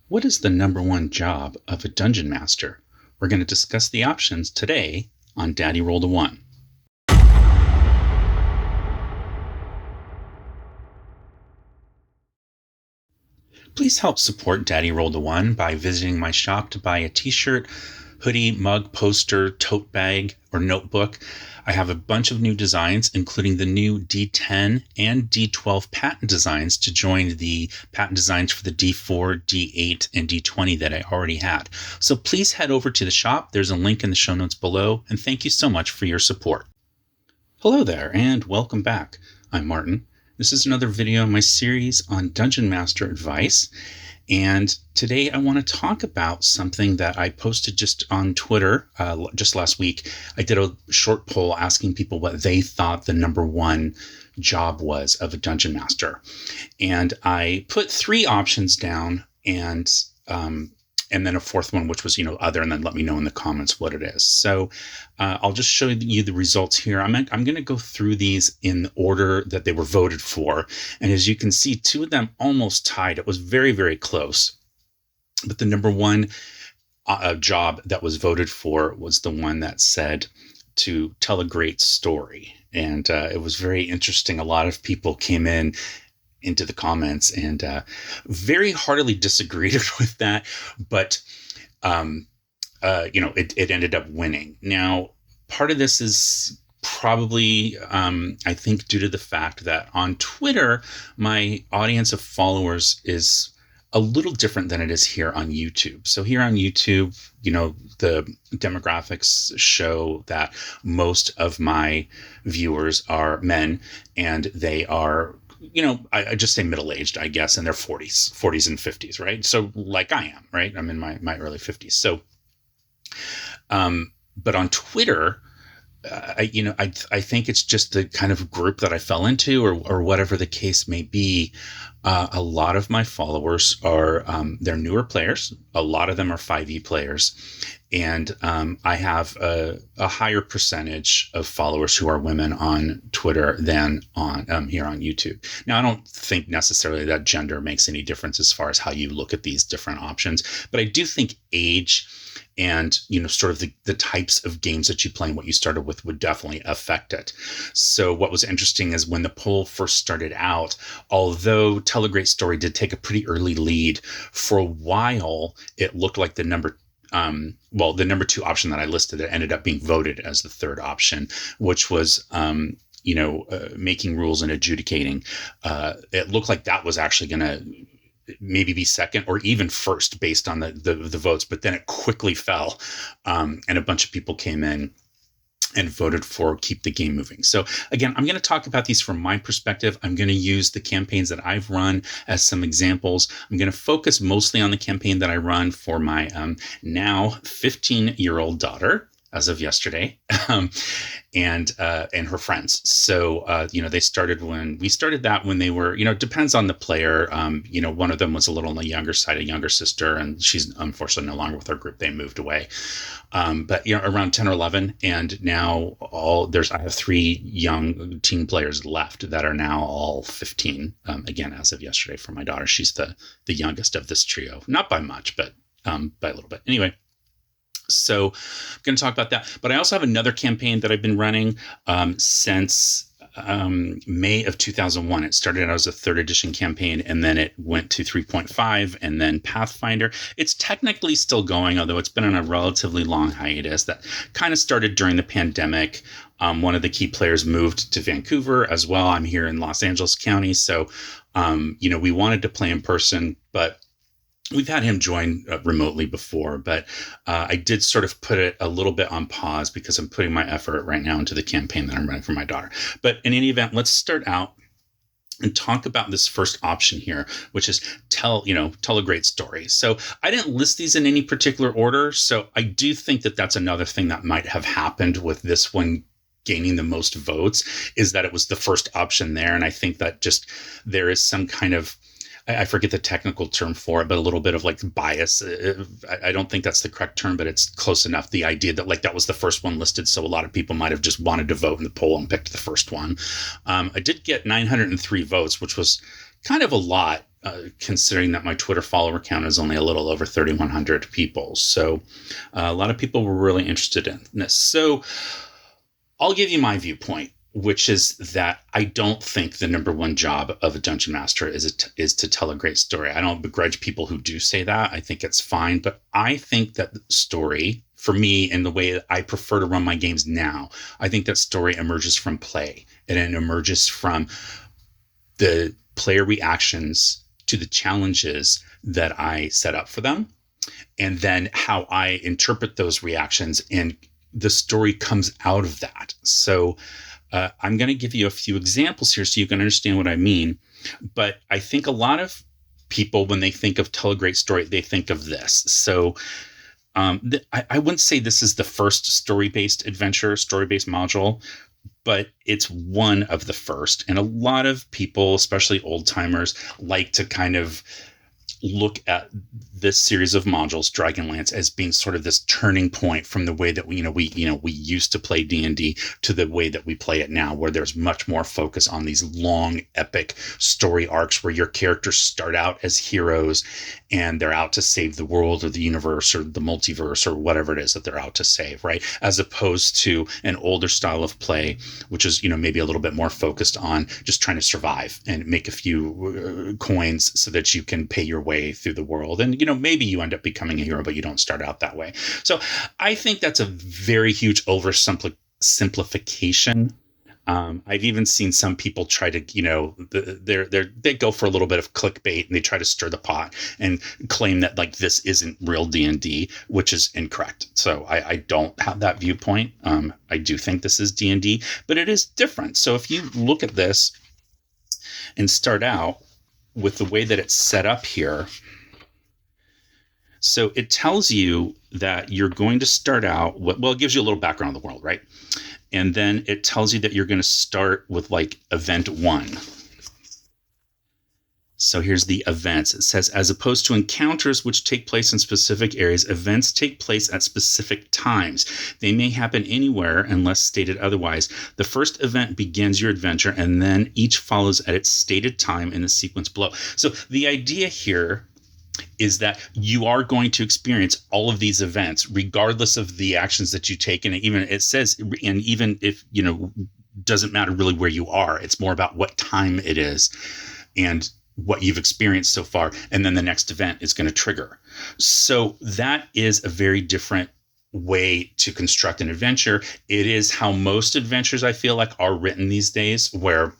What is the number one job of a dungeon master? We're going to discuss the options today on Daddy Rolled a One. Please help support Daddy Rolled a One by visiting my shop to buy a t-shirt, hoodie, mug, poster, tote bag, or notebook. I have a bunch of new designs, including the new D10 and D12 patent designs to join the patent designs for the D4, D8, and D20 that I already had. So please head over to the shop. There's a link in the show notes below, and thank you so much for your support. Hello there, and welcome back. I'm Martin. This is another video in my series on Dungeon Master advice. And today I want to talk about something that I posted just on Twitter just last week. I did a short poll asking people what they thought the number one job was of a dungeon master. And I put three options down and then a fourth one, which was, other, and then let me know in the comments what it is. So I'll just show you the results here. I'm going to go through these in the order that they were voted for. And as you can see, two of them almost tied. It was very, very close. But the number one job that was voted for was the one that said to tell a great story. And it was very interesting. A lot of people came into the comments and very heartily disagreed with that, but it ended up winning. Now, part of this is probably I think due to the fact that on Twitter my audience of followers is a little different than it is here on YouTube. So here on YouTube, the demographics show that most of my viewers are men, and they are, I just say middle-aged, I guess, in their 40s and 50s, right? So like I am, right? I'm in my early 50s. So, but on Twitter, I think it's just the kind of group that I fell into, or whatever the case may be. A lot of my followers are, they're newer players. A lot of them are 5e players. And I have a higher percentage of followers who are women on Twitter than on here on YouTube. Now, I don't think necessarily that gender makes any difference as far as how you look at these different options, but I do think age and, sort of the types of games that you play and what you started with would definitely affect it. So what was interesting is when the poll first started out, although Tell a Great Story did take a pretty early lead, for a while, it looked like the number two option that I listed that ended up being voted as the third option, which was, making rules and adjudicating. It looked like that was actually going to maybe be second or even first based on the votes, but then it quickly fell, and a bunch of people came in and voted for keep the game moving. So again, I'm going to talk about these from my perspective. I'm going to use the campaigns that I've run as some examples. I'm going to focus mostly on the campaign that I run for my now 15-year-old daughter, as of yesterday, and her friends. So, they started when they were, it depends on the player. One of them was a little on the younger side, a younger sister, and she's unfortunately no longer with our group. They moved away. But around 10 or 11, and now I have three young teen players left that are now all 15. Again, as of yesterday for my daughter, she's the youngest of this trio, not by much, but by a little bit. Anyway. So I'm going to talk about that. But I also have another campaign that I've been running since May of 2001. It started out as a 3rd edition campaign, and then it went to 3.5 and then Pathfinder. It's technically still going, although it's been on a relatively long hiatus that kind of started during the pandemic. One of the key players moved to Vancouver as well. I'm here in Los Angeles County. So, we wanted to play in person, but we've had him join remotely before, but I did sort of put it a little bit on pause because I'm putting my effort right now into the campaign that I'm running for my daughter. But in any event, let's start out and talk about this first option here, which is tell a great story. So I didn't list these in any particular order. So I do think that that's another thing that might have happened with this one gaining the most votes, is that it was the first option there. And I think that just there is some kind of, I forget the technical term for it, but a little bit of like bias. I don't think that's the correct term, but it's close enough. The idea that like that was the first one listed, so a lot of people might have just wanted to vote in the poll and picked the first one. I did get 903 votes, which was kind of a lot. considering that my Twitter follower count is only a little over 3,100 people. So a lot of people were really interested in this. So I'll give you my viewpoint, which is that I don't think the number one job of a dungeon master is to tell a great story. I don't begrudge people who do say that. I think it's fine. But I think that the story, for me, and the way that I prefer to run my games now, I think that story emerges from play, and it emerges from the player reactions to the challenges that I set up for them, and then how I interpret those reactions, and the story comes out of that. So I'm going to give you a few examples here so you can understand what I mean. But I think a lot of people, when they think of tell a great story, they think of this. So I wouldn't say this is the first story-based adventure, story-based module, but it's one of the first. And a lot of people, especially old timers, like to kind of look at this series of modules, Dragonlance, as being sort of this turning point from the way that we used to play D&D to the way that we play it now, where there's much more focus on these long, epic story arcs where your characters start out as heroes and they're out to save the world or the universe or the multiverse or whatever it is that they're out to save, right? As opposed to an older style of play, which is, maybe a little bit more focused on just trying to survive and make a few coins so that you can pay your way through the world. And, maybe you end up becoming a hero, but you don't start out that way. So I think that's a very huge oversimplification. I've even seen some people try to, they go for a little bit of clickbait and they try to stir the pot and claim that like this isn't real D&D, which is incorrect. So I don't have that viewpoint. I do think this is D&D, but it is different. So if you look at this and start out with the way that it's set up here, so it tells you that you're going to start out, it gives you a little background on the world, right? And then it tells you that you're going to start with like event 1. So here's the events. It says, as opposed to encounters which take place in specific areas, events take place at specific times. They may happen anywhere unless stated otherwise. The first event begins your adventure, and then each follows at its stated time in the sequence below. So the idea here is that you are going to experience all of these events regardless of the actions that you take. And even it says, and even if, doesn't matter really where you are, it's more about what time it is and what you've experienced so far. And then the next event is going to trigger. So that is a very different way to construct an adventure. It is how most adventures, I feel like, are written these days, where,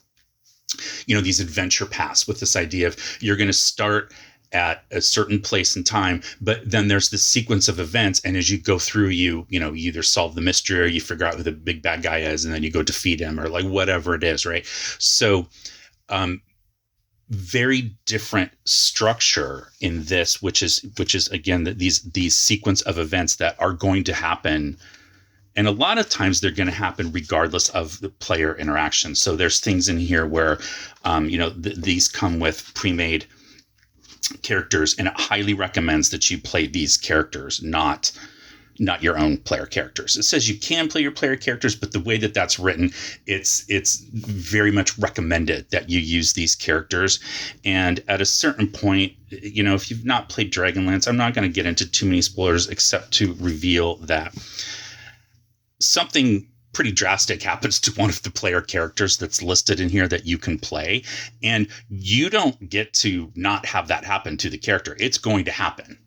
these adventure paths with this idea of you're going to start at a certain place and time, but then there's this sequence of events, and as you go through, you either solve the mystery or you figure out who the big bad guy is, and then you go defeat him, or like whatever it is, right? So very different structure in this, which is again these sequence of events that are going to happen. And a lot of times they're going to happen regardless of the player interaction. So there's things in here where, these come with pre-made characters, and it highly recommends that you play these characters, not your own player characters. It says you can play your player characters, but the way that that's written, it's very much recommended that you use these characters. And at a certain point, if you've not played Dragonlance, I'm not going to get into too many spoilers except to reveal that something pretty drastic happens to one of the player characters that's listed in here that you can play, and you don't get to not have that happen to the character. It's going to happen.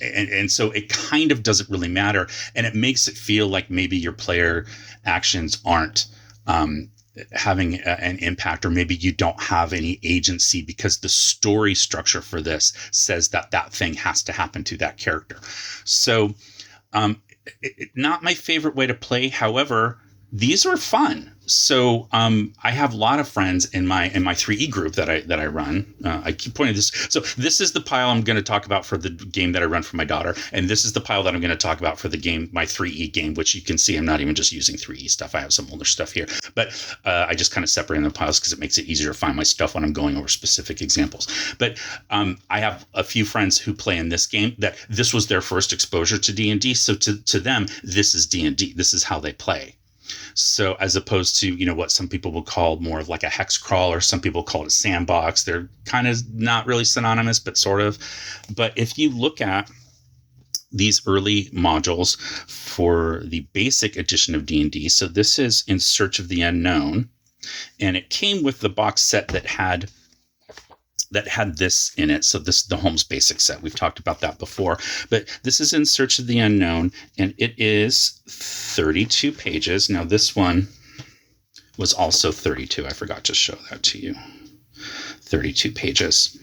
And so it kind of doesn't really matter, and it makes it feel like maybe your player actions aren't having an impact, or maybe you don't have any agency because the story structure for this says that thing has to happen to that character. So not my favorite way to play. However, these are fun. So I have a lot of friends in my 3E group that I run. I keep pointing this. So this is the pile I'm going to talk about for the game that I run for my daughter, and this is the pile that I'm going to talk about for the game, my 3E game, which you can see I'm not even just using 3E stuff. I have some older stuff here, but I just kind of separate the piles because it makes it easier to find my stuff when I'm going over specific examples. But I have a few friends who play in this game that this was their first exposure to D&D. So to them, this is D&D. This is how they play. So as opposed to, what some people would call more of like a hex crawl, or some people call it a sandbox. They're kind of not really synonymous, but sort of. But if you look at these early modules for the basic edition of D&D, so this is In Search of the Unknown, and it came with the box set that had this in it. So this is the Holmes Basic set. We've talked about that before, but this is In Search of the Unknown, and it is 32 pages. Now this one was also 32. I forgot to show that to you. 32 pages.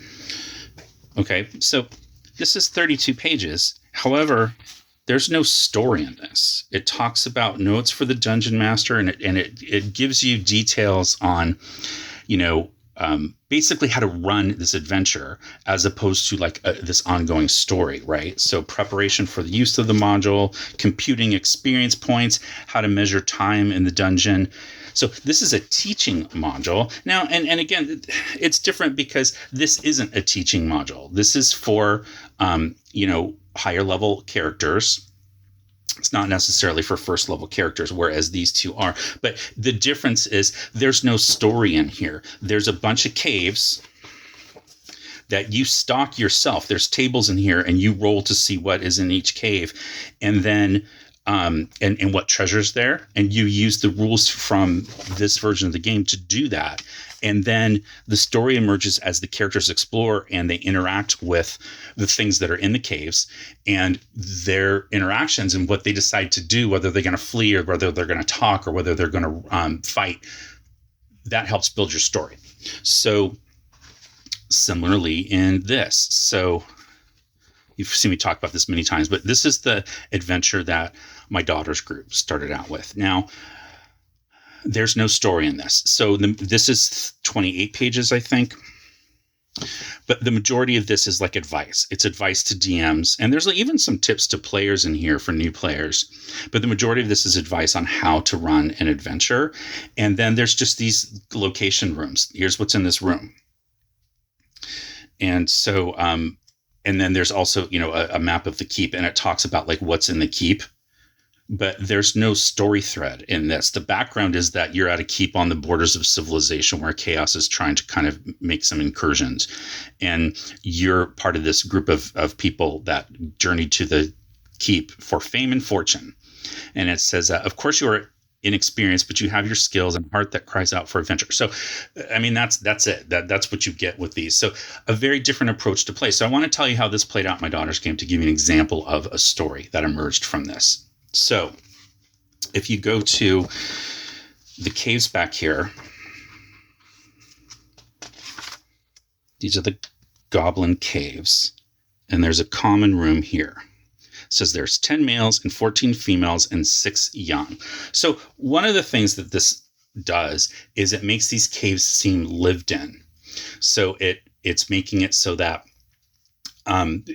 Okay, so this is 32 pages. However, there's no story in this. It talks about notes for the dungeon master, and it gives you details on, basically how to run this adventure, as opposed to like this ongoing story, right? So preparation for the use of the module, computing experience points, how to measure time in the dungeon. So this is a teaching module. Now, and again, it's different because this isn't a teaching module. This is for, higher level characters. It's not necessarily for first level characters, whereas these two are. But the difference is there's no story in here. There's a bunch of caves that you stock yourself. There's tables in here, and you roll to see what is in each cave, and then and what treasure's there. And you use the rules from this version of the game to do that. And then the story emerges as the characters explore and they interact with the things that are in the caves, and their interactions and what they decide to do, whether they're going to flee or whether they're going to talk or whether they're going to fight. That helps build your story. So similarly in this. So you've seen me talk about this many times, but this is the adventure that my daughter's group started out with. Now, there's no story in this. So this is 28 pages, I think. But the majority of this is like advice. It's advice to DMs. And there's even some tips to players in here for new players. But the majority of this is advice on how to run an adventure. And then there's just these location rooms. Here's what's in this room. And so, and then there's also, a map of the keep, and it talks about like what's in the keep. But there's no story thread in this. The background is that you're at a keep on the borders of civilization where chaos is trying to kind of make some incursions. And you're part of this group of people that journeyed to the keep for fame and fortune. And it says, of course, you are inexperienced, but you have your skills and heart that cries out for adventure. So, I mean, that's it. That's what you get with these. So a very different approach to play. So I want to tell you how this played out in my daughter's game to give you an example of a story that emerged from this. So if you go to the caves back here, these are the goblin caves, and there's a common room here. It says there's 10 males and 14 females and 6 young. So one of the things that this does is it makes these caves seem lived in. So it's making it so that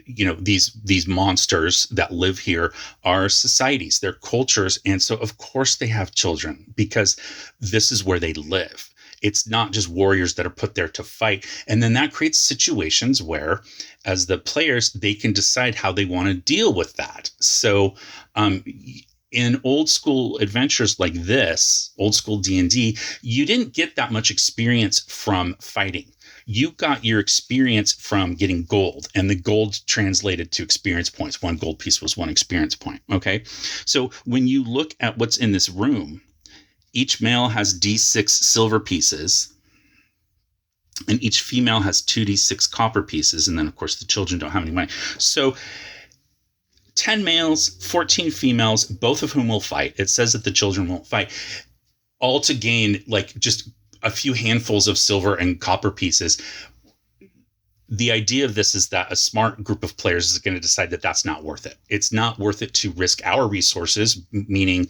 these monsters that live here are societies, they're cultures. And so, of course, they have children because this is where they live. It's not just warriors that are put there to fight. And then that creates situations where, as the players, they can decide how they want to deal with that. So in old school adventures like this, old school D&D, you didn't get that much experience from fighting. You got your experience from getting gold, and the gold translated to experience points. 1 gold piece was 1 experience point. Okay. So when you look at what's in this room, each male has D6 silver pieces, and each female has 2D6 copper pieces. And then, of course, the children don't have any money. So 10 males, 14 females, both of whom will fight. It says that the children won't fight, all to gain like just a few handfuls of silver and copper pieces. The idea of this is that a smart group of players is going to decide that that's not worth it. It's not worth it to risk our resources, meaning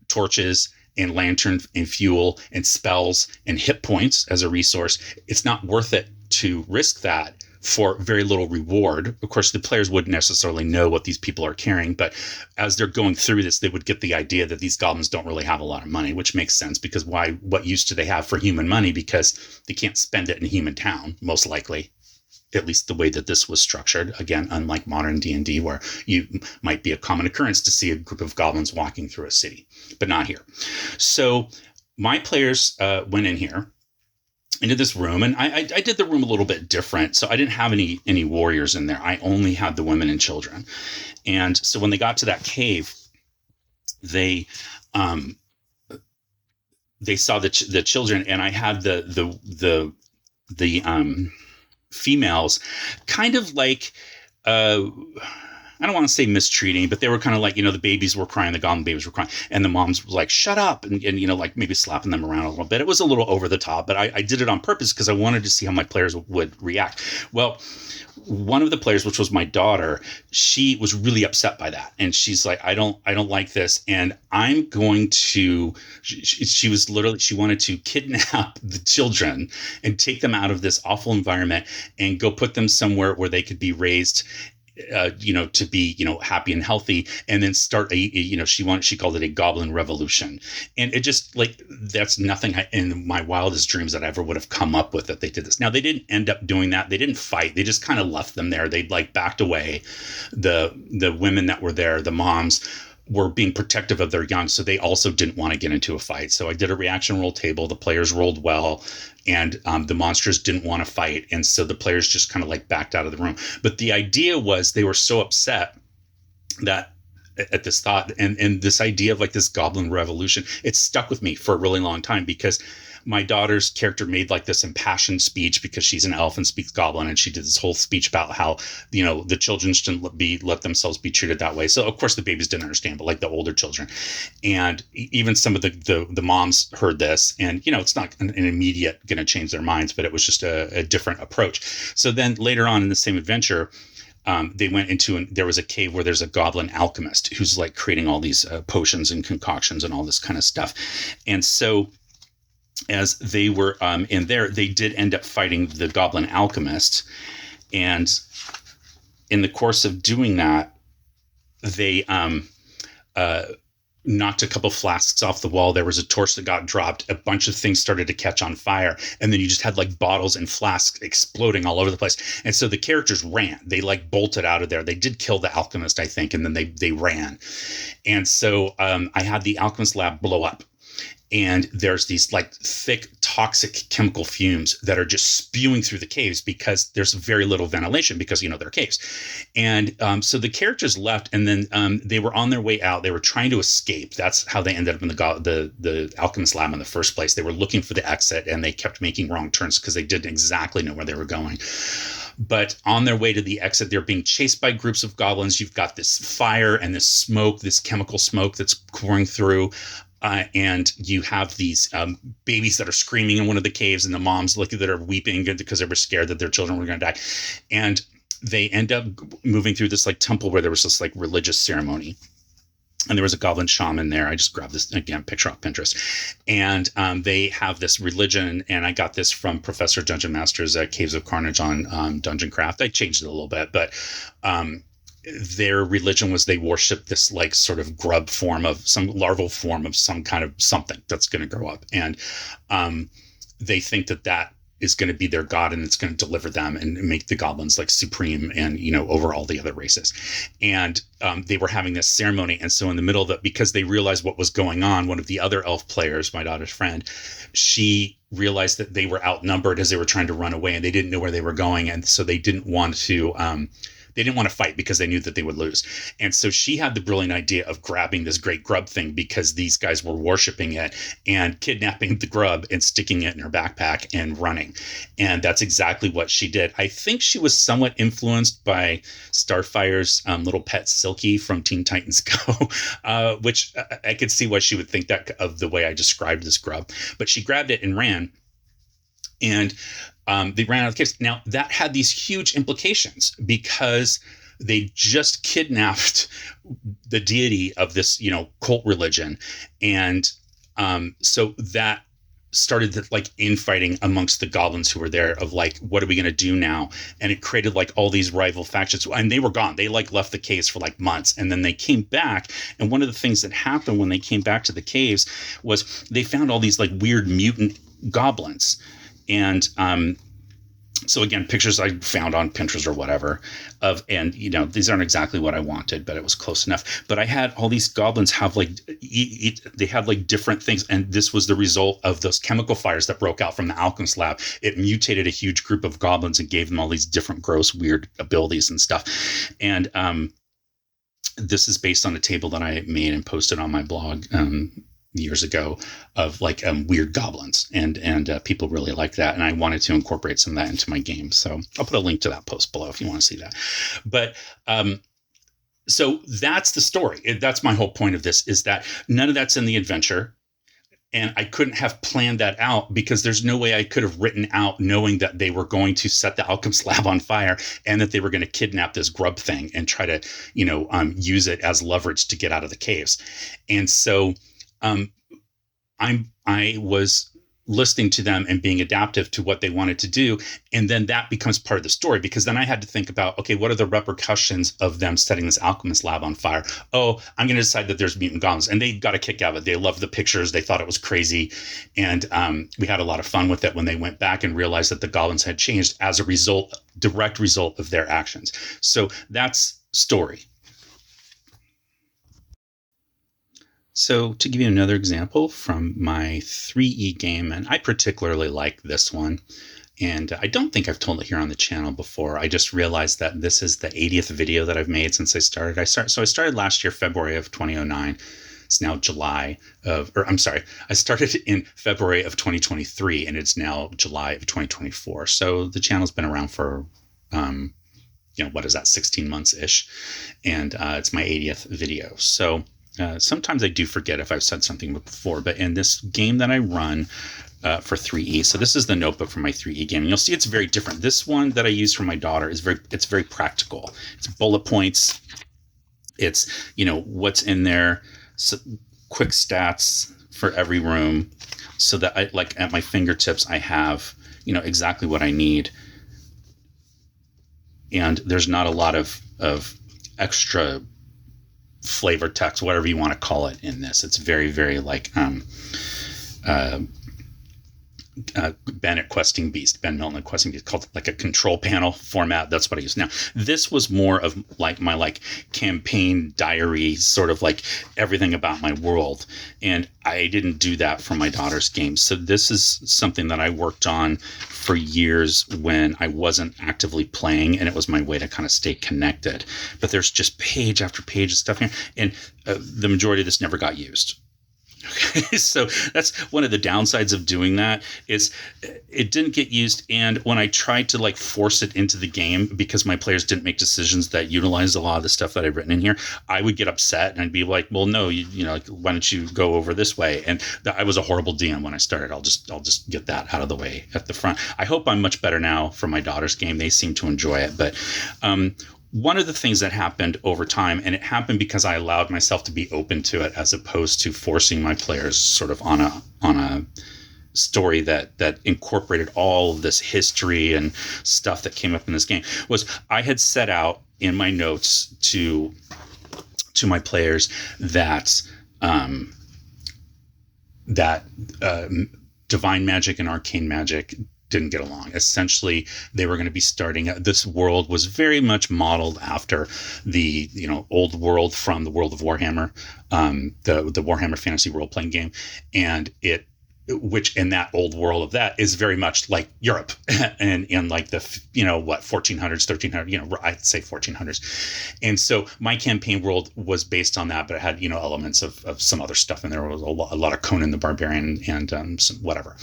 torches and lanterns and fuel and spells and hit points as a resource. It's not worth it to risk that for very little reward. Of course, the players wouldn't necessarily know what these people are carrying, but as they're going through this, they would get the idea that these goblins don't really have a lot of money, which makes sense because what use do they have for human money? Because they can't spend it in human town, most likely. at least the way that this was structured. Again, unlike modern D&D, where you might be a common occurrence to see a group of goblins walking through a city, but not here. So my players went in here into this room, and I did the room a little bit different. So I didn't have any warriors in there. I only had the women and children. And so when they got to that cave, they saw the children, and I had the females kind of like, I don't want to say mistreating, but they were kind of like, the babies were crying, the goblin babies were crying, and the moms was like, shut up, and like maybe slapping them around a little bit. It was a little over the top, but I did it on purpose because I wanted to see how my players would react. Well, one of the players, which was my daughter, she was really upset by that. And she's like, I don't like this. And I'm going to, she was literally, she wanted to kidnap the children and take them out of this awful environment and go put them somewhere where they could be raised, to be, happy and healthy, and then start she called it a goblin revolution. And it just like, that's nothing in my wildest dreams that I ever would have come up with that they did this. Now, they didn't end up doing that. They didn't fight. They just kind of left them there. They'd like backed away. The women that were there, the moms, were being protective of their young, so they also didn't want to get into a fight. So I did a reaction roll table. The players rolled well, and the monsters didn't want to fight, and so the players just kind of like backed out of the room. But the idea was they were so upset that at this thought and this idea of like this goblin revolution, it stuck with me for a really long time, because my daughter's character made like this impassioned speech because she's an elf and speaks goblin, and she did this whole speech about how the children shouldn't let themselves be treated that way. So of course the babies didn't understand, but like the older children, and even some of the moms heard this, and it's not an immediate going to change their minds, but it was just a different approach. So then later on in the same adventure, they went into there was a cave where there's a goblin alchemist who's like creating all these potions and concoctions and all this kind of stuff. And so as they were in there, they did end up fighting the goblin alchemist. And in the course of doing that, they knocked a couple flasks off the wall. There was a torch that got dropped. A bunch of things started to catch on fire. And then you just had like bottles and flasks exploding all over the place. And so the characters ran. They like bolted out of there. They did kill the alchemist, I think, and then they ran. And so I had the alchemist lab blow up. And there's these like thick, toxic chemical fumes that are just spewing through the caves because there's very little ventilation because, they're caves. And so the characters left, and then they were on their way out. They were trying to escape. That's how they ended up in the alchemist lab in the first place. They were looking for the exit, and they kept making wrong turns because they didn't exactly know where they were going. But on their way to the exit, they're being chased by groups of goblins. You've got this fire and this smoke, this chemical smoke that's pouring through. And you have these babies that are screaming in one of the caves, and the moms that are weeping because they were scared that their children were going to die. And they end up moving through this like temple where there was this like religious ceremony. And there was a goblin shaman there. I just grabbed this, again, picture off Pinterest. And they have this religion, and I got this from Professor Dungeon Master's Caves of Carnage on Dungeon Craft. I changed it a little bit, but their religion was they worship this like sort of grub form of some larval form of some kind of something that's going to grow up. And they think that is going to be their god, and it's going to deliver them and make the goblins like supreme and, over all the other races. And they were having this ceremony. And so in the middle of it, because they realized what was going on, one of the other elf players, my daughter's friend, she realized that they were outnumbered as they were trying to run away, and they didn't know where they were going. And so they didn't want to fight because they knew that they would lose. And so she had the brilliant idea of grabbing this great grub thing because these guys were worshiping it, and kidnapping the grub and sticking it in her backpack and running. And that's exactly what she did. I think she was somewhat influenced by Starfire's little pet Silky from Teen Titans Go, which I could see why she would think that of the way I described this grub. But she grabbed it and ran. And they ran out of the caves. Now, that had these huge implications because they just kidnapped the deity of this, cult religion. And so that started the, like infighting amongst the goblins who were there of like, what are we going to do now? And it created like all these rival factions, and they were gone. They like left the caves for like months, and then they came back. And one of the things that happened when they came back to the caves was they found all these like weird mutant goblins. And So again, pictures I found on Pinterest or whatever and these aren't exactly what I wanted, but it was close enough. But I had all these goblins have like, they had like different things. And this was the result of those chemical fires that broke out from the alchemist lab. It mutated a huge group of goblins and gave them all these different gross, weird abilities and stuff. And, this is based on a table that I made and posted on my blog, years ago of like weird goblins, and people really like that, and I wanted to incorporate some of that into my game. So I'll put a link to that post below if you want to see that. But so that's the story. That's my whole point of this, is that none of that's in the adventure, and I couldn't have planned that out because there's no way I could have written out knowing that they were going to set the alchemist lab on fire and that they were going to kidnap this grub thing and try to use it as leverage to get out of the caves. And so I was listening to them and being adaptive to what they wanted to do. And then that becomes part of the story, because then I had to think about, okay, what are the repercussions of them setting this alchemist lab on fire? Oh, I'm going to decide that there's mutant goblins, and they got a kick out of it. They loved the pictures. They thought it was crazy. And we had a lot of fun with it when they went back and realized that the goblins had changed as a direct result of their actions. So that's story. So to give you another example from my 3E game, and I particularly like this one, and I don't think I've told it here on the channel before. I just realized that this is the 80th video that I've made since I started. So I started last year, February of 2009. It's now I started in February of 2023, and it's now July of 2024. So the channel's been around for, what is that, 16 months-ish, and it's my 80th video. So sometimes I do forget if I've said something before, but in this game that I run for 3E, so this is the notebook for my 3E game, and you'll see it's very different. This one that I use for my daughter it's very practical. It's bullet points. It's, what's in there, so quick stats for every room, so that I, like, at my fingertips, I have, exactly what I need. And there's not a lot of extra flavor text, whatever you want to call it, in this. It's very, very like Ben Milton at Questing Beast, called like a control panel format. That's what I use now. This was more of like my campaign diary, sort of like everything about my world. And I didn't do that for my daughter's game. So this is something that I worked on for years when I wasn't actively playing, and it was my way to kind of stay connected. But there's just page after page of stuff here, and the majority of this never got used. Okay, so that's one of the downsides of doing that, is it didn't get used. And when I tried to like force it into the game, because my players didn't make decisions that utilized a lot of the stuff that I've written in here, I would get upset and I'd be like, well, no, why don't you go over this way? And I was a horrible DM when I started. I'll just get that out of the way at the front. I hope I'm much better now for my daughter's game. They seem to enjoy it. But one of the things that happened over time, and it happened because I allowed myself to be open to it, as opposed to forcing my players sort of on a story that incorporated all this history and stuff that came up in this game, was I had set out in my notes to my players that divine magic and arcane magic didn't get along. Essentially, they were going to be starting. This world was very much modeled after the old world from the World of Warhammer, the Warhammer Fantasy role playing game, and which in that old world of that is very much like Europe and in like the 1400s, 1300, I'd say 1400s. And so my campaign world was based on that, but it had elements of some other stuff in there. There was a lot of Conan the Barbarian and some whatever.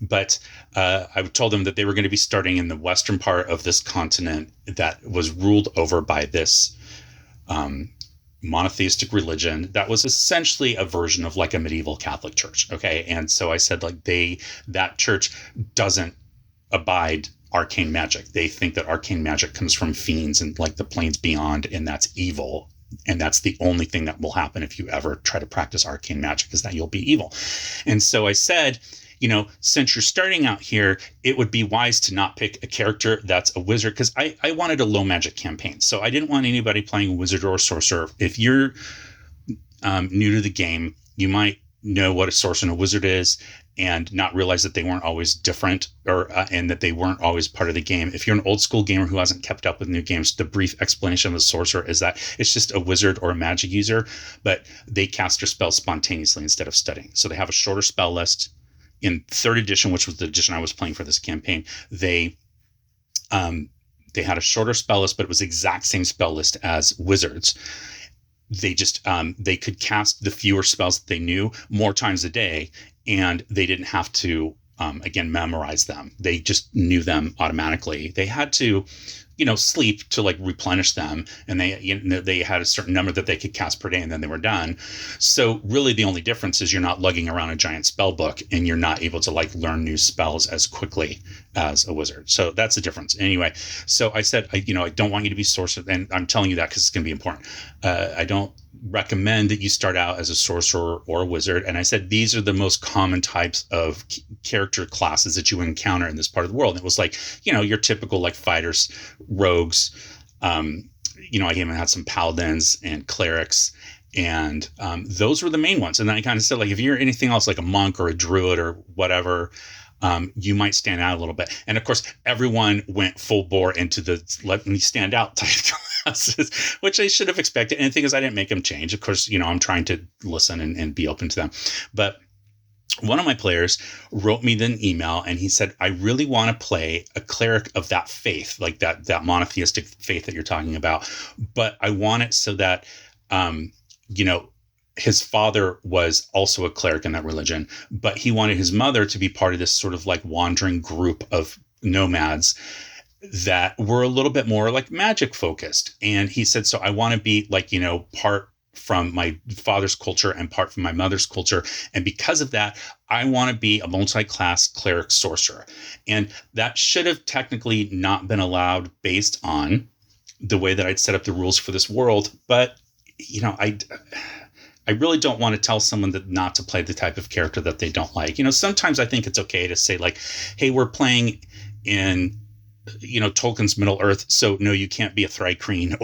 But I told them that they were going to be starting in the western part of this continent that was ruled over by this monotheistic religion that was essentially a version of like a medieval Catholic church. Okay. And so I said, like, that church doesn't abide arcane magic. They think that arcane magic comes from fiends and like the planes beyond, and that's evil. And that's the only thing that will happen if you ever try to practice arcane magic, is that you'll be evil. And so I said, since you're starting out here, it would be wise to not pick a character that's a wizard, because I wanted a low magic campaign. So I didn't want anybody playing a wizard or a sorcerer. If you're new to the game, you might know what a sorcerer and a wizard is and not realize that they weren't always different, or and that they weren't always part of the game. If you're an old school gamer who hasn't kept up with new games, the brief explanation of a sorcerer is that it's just a wizard or a magic user, but they cast their spells spontaneously instead of studying. So they have a shorter spell list. In third edition, which was the edition I was playing for this campaign, they had a shorter spell list, but it was the exact same spell list as wizards. They just they could cast the fewer spells that they knew more times a day, and they didn't have to again memorize them. They just knew them automatically. They had to, sleep to like replenish them, and they had a certain number that they could cast per day, and then they were done. So really, the only difference is you're not lugging around a giant spell book, and you're not able to like learn new spells as quickly as a wizard. So that's the difference. Anyway, so I said, I don't want you to be sorcerer, and I'm telling you that because it's going to be important. I don't recommend that you start out as a sorcerer or a wizard. And I said, these are the most common types of character classes that you encounter in this part of the world. And it was like, your typical like fighters, rogues. I even had some paladins and clerics, and those were the main ones. And then I kind of said, like, if you're anything else like a monk or a druid or whatever, you might stand out a little bit. And of course, everyone went full bore into the let me stand out type classes, which I should have expected. And the thing is, I didn't make them change. Of course, I'm trying to listen and be open to them. But one of my players wrote me an email, and he said, I really want to play a cleric of that faith, like that monotheistic faith that you're talking about. But I want it so that, his father was also a cleric in that religion, but he wanted his mother to be part of this sort of like wandering group of nomads that were a little bit more like magic focused. And he said, so I want to be like, part from my father's culture and part from my mother's culture. And because of that, I want to be a multi-class cleric sorcerer. And that should have technically not been allowed based on the way that I'd set up the rules for this world. But, I really don't want to tell someone that not to play the type of character that they don't like. Sometimes I think it's okay to say like, hey, we're playing in, Tolkien's Middle Earth. So no, you can't be a Thri-kreen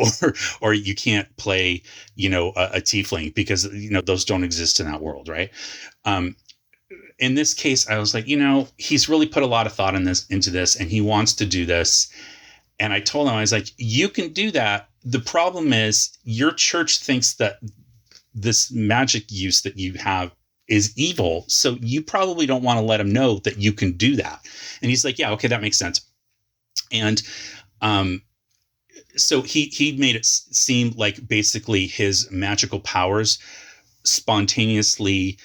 or you can't play, a tiefling because, those don't exist in that world. Right. In this case, I was like, he's really put a lot of thought into this, and he wants to do this. And I told him, I was like, you can do that. The problem is your church thinks that this magic use that you have is evil. So you probably don't want to let him know that you can do that. And he's like, yeah, okay, that makes sense. And so he made it seem like basically his magical powers spontaneously,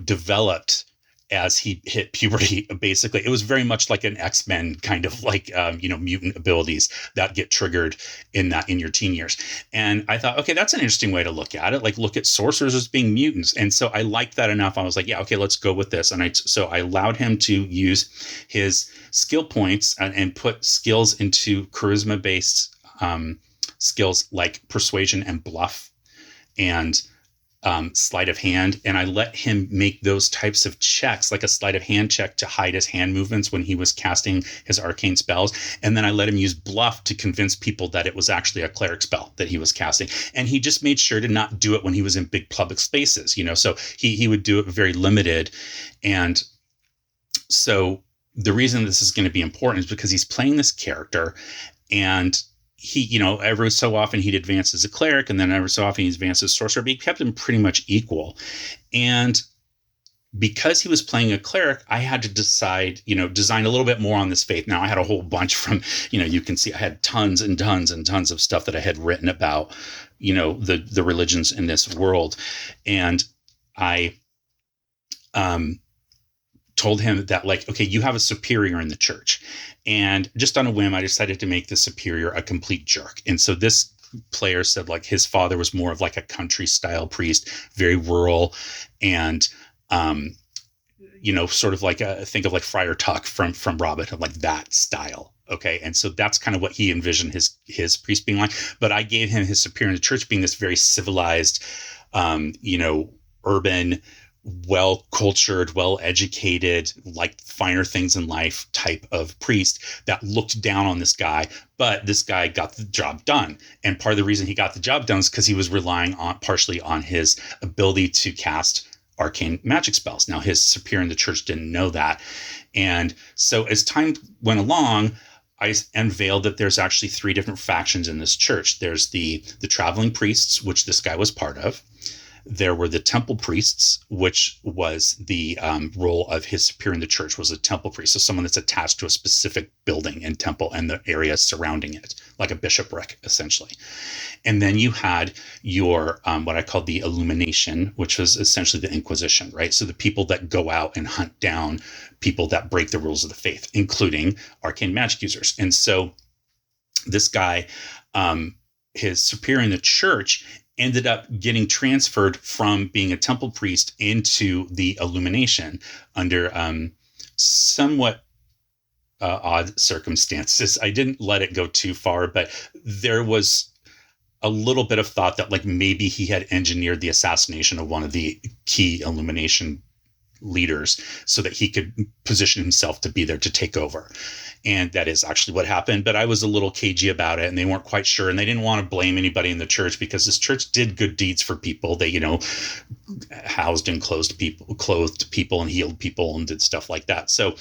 developed as he hit puberty. Basically, it was very much like an X-Men kind of like, mutant abilities that get triggered in your teen years. And I thought, okay, that's an interesting way to look at it. Like, look at sorcerers as being mutants. And so I liked that enough. I was like, yeah, okay, let's go with this. And so I allowed him to use his skill points and put skills into charisma-based skills like persuasion and bluff and sleight of hand. And I let him make those types of checks, like a sleight of hand check to hide his hand movements when he was casting his arcane spells. And then I let him use bluff to convince people that it was actually a cleric spell that he was casting. And he just made sure to not do it when he was in big public spaces, so he would do it very limited. And so the reason this is going to be important is because he's playing this character, and he, every so often he'd advance as a cleric, and then every so often he'd advance as sorcerer, but he kept them pretty much equal. And because he was playing a cleric, I had to decide, design a little bit more on this faith. Now I had a whole bunch from, you can see I had tons and tons and tons of stuff that I had written about, the religions in this world. And I, told him that, like, okay, you have a superior in the church. And just on a whim, I decided to make the superior a complete jerk. And so this player said, like, his father was more of like a country style priest, very rural, and, sort of like think of like Friar Tuck from Robin Hood, like that style. Okay. And so that's kind of what he envisioned his priest being like. But I gave him his superior in the church being this very civilized, urban, well-cultured, well-educated, like finer things in life type of priest that looked down on this guy. But this guy got the job done. And part of the reason he got the job done is because he was relying partially on his ability to cast arcane magic spells. Now, his superior in the church didn't know that. And so as time went along, I unveiled that there's actually 3 different factions in this church. There's the traveling priests, which this guy was part of. There were the temple priests, which was the role of his superior in the church was a temple priest. So someone that's attached to a specific building and temple and the area surrounding it, like a bishopric, essentially. And then you had your, what I call the illumination, which was essentially the Inquisition, right? So the people that go out and hunt down people that break the rules of the faith, including arcane magic users. And so this guy, his superior in the church, ended up getting transferred from being a temple priest into the illumination under somewhat odd circumstances. I didn't let it go too far, but there was a little bit of thought that like maybe he had engineered the assassination of one of the key illumination leaders so that he could position himself to be there to take over. And that is actually what happened. But I was a little cagey about it, and they weren't quite sure. And they didn't want to blame anybody in the church because this church did good deeds for people. They, housed and clothed people and healed people and did stuff like that. So,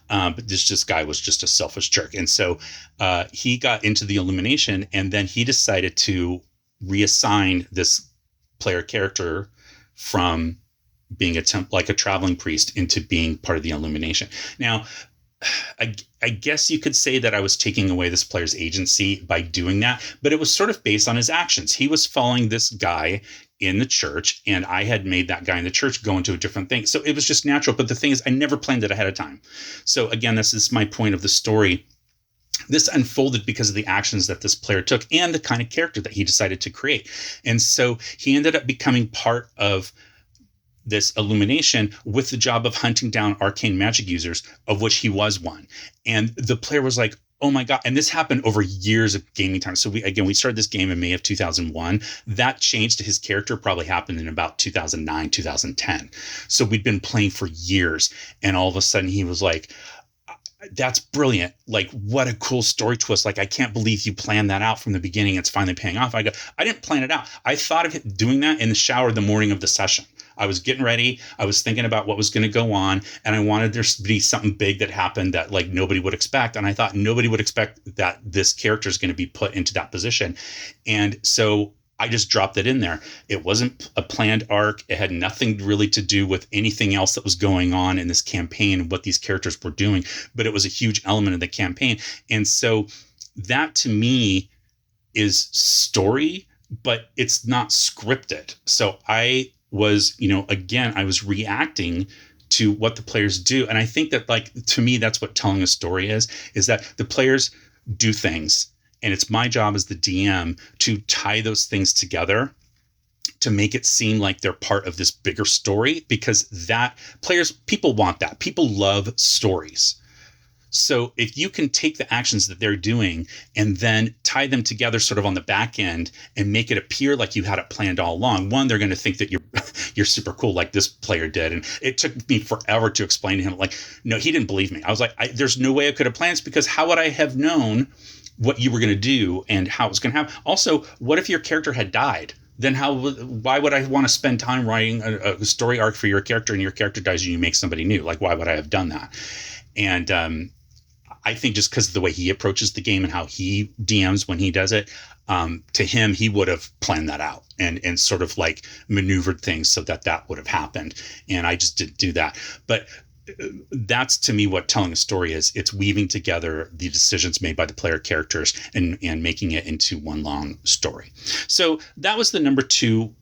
but this guy was just a selfish jerk. And so he got into the illumination, and then he decided to reassign this player character from being a traveling priest into being part of the illumination. Now, I guess you could say that I was taking away this player's agency by doing that, but it was sort of based on his actions. He was following this guy in the church, and I had made that guy in the church go into a different thing. So it was just natural. But the thing is, I never planned it ahead of time. So again, this is my point of the story. This unfolded because of the actions that this player took and the kind of character that he decided to create. And so he ended up becoming part of this illumination with the job of hunting down arcane magic users, of which he was one. And the player was like, oh my God. And this happened over years of gaming time. So we started this game in May of 2001. That change to his character probably happened in about 2009, 2010. So we'd been playing for years. And all of a sudden he was like, that's brilliant. Like, what a cool story twist. Like, I can't believe you planned that out from the beginning. It's finally paying off. I go, I didn't plan it out. I thought of doing that in the shower the morning of the session. I was getting ready. I was thinking about what was going to go on, and I wanted there to be something big that happened that like nobody would expect. And I thought nobody would expect that this character is going to be put into that position. And so I just dropped it in there. It wasn't a planned arc. It had nothing really to do with anything else that was going on in this campaign and what these characters were doing, but it was a huge element of the campaign. And so that to me is story, but it's not scripted. So I was, again, I was reacting to what the players do. And I think that, like, to me, that's what telling a story is that the players do things. And it's my job as the DM to tie those things together to make it seem like they're part of this bigger story, because people want that. People love stories. So if you can take the actions that they're doing and then tie them together sort of on the back end and make it appear like you had it planned all along, one, they're going to think that you're super cool like this player did. And it took me forever to explain to him, like, no, he didn't believe me. I was like, there's no way I could have planned this, because how would I have known what you were going to do and how it was going to happen? Also, what if your character had died? Then why would I want to spend time writing a story arc for your character and your character dies and you make somebody new? Like, why would I have done that? And I think just because of the way he approaches the game and how he DMs when he does it, to him, he would have planned that out and sort of like maneuvered things so that would have happened. And I just didn't do that. But that's, to me, what telling a story is. It's weaving together the decisions made by the player characters and making it into one long story. So that was the number 2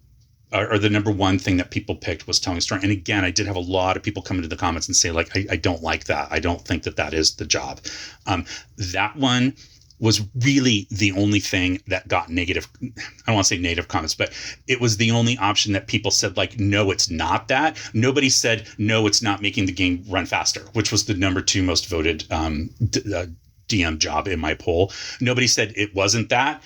or the number 1 thing that people picked, was telling a story. And again, I did have a lot of people come into the comments and say, like, I don't like that. I don't think that is the job. That one was really the only thing that got negative. I don't want to say negative comments, but it was the only option that people said, like, no, it's not that. Nobody said, no, it's not making the game run faster, which was the number 2 most voted DM job in my poll. Nobody said it wasn't that.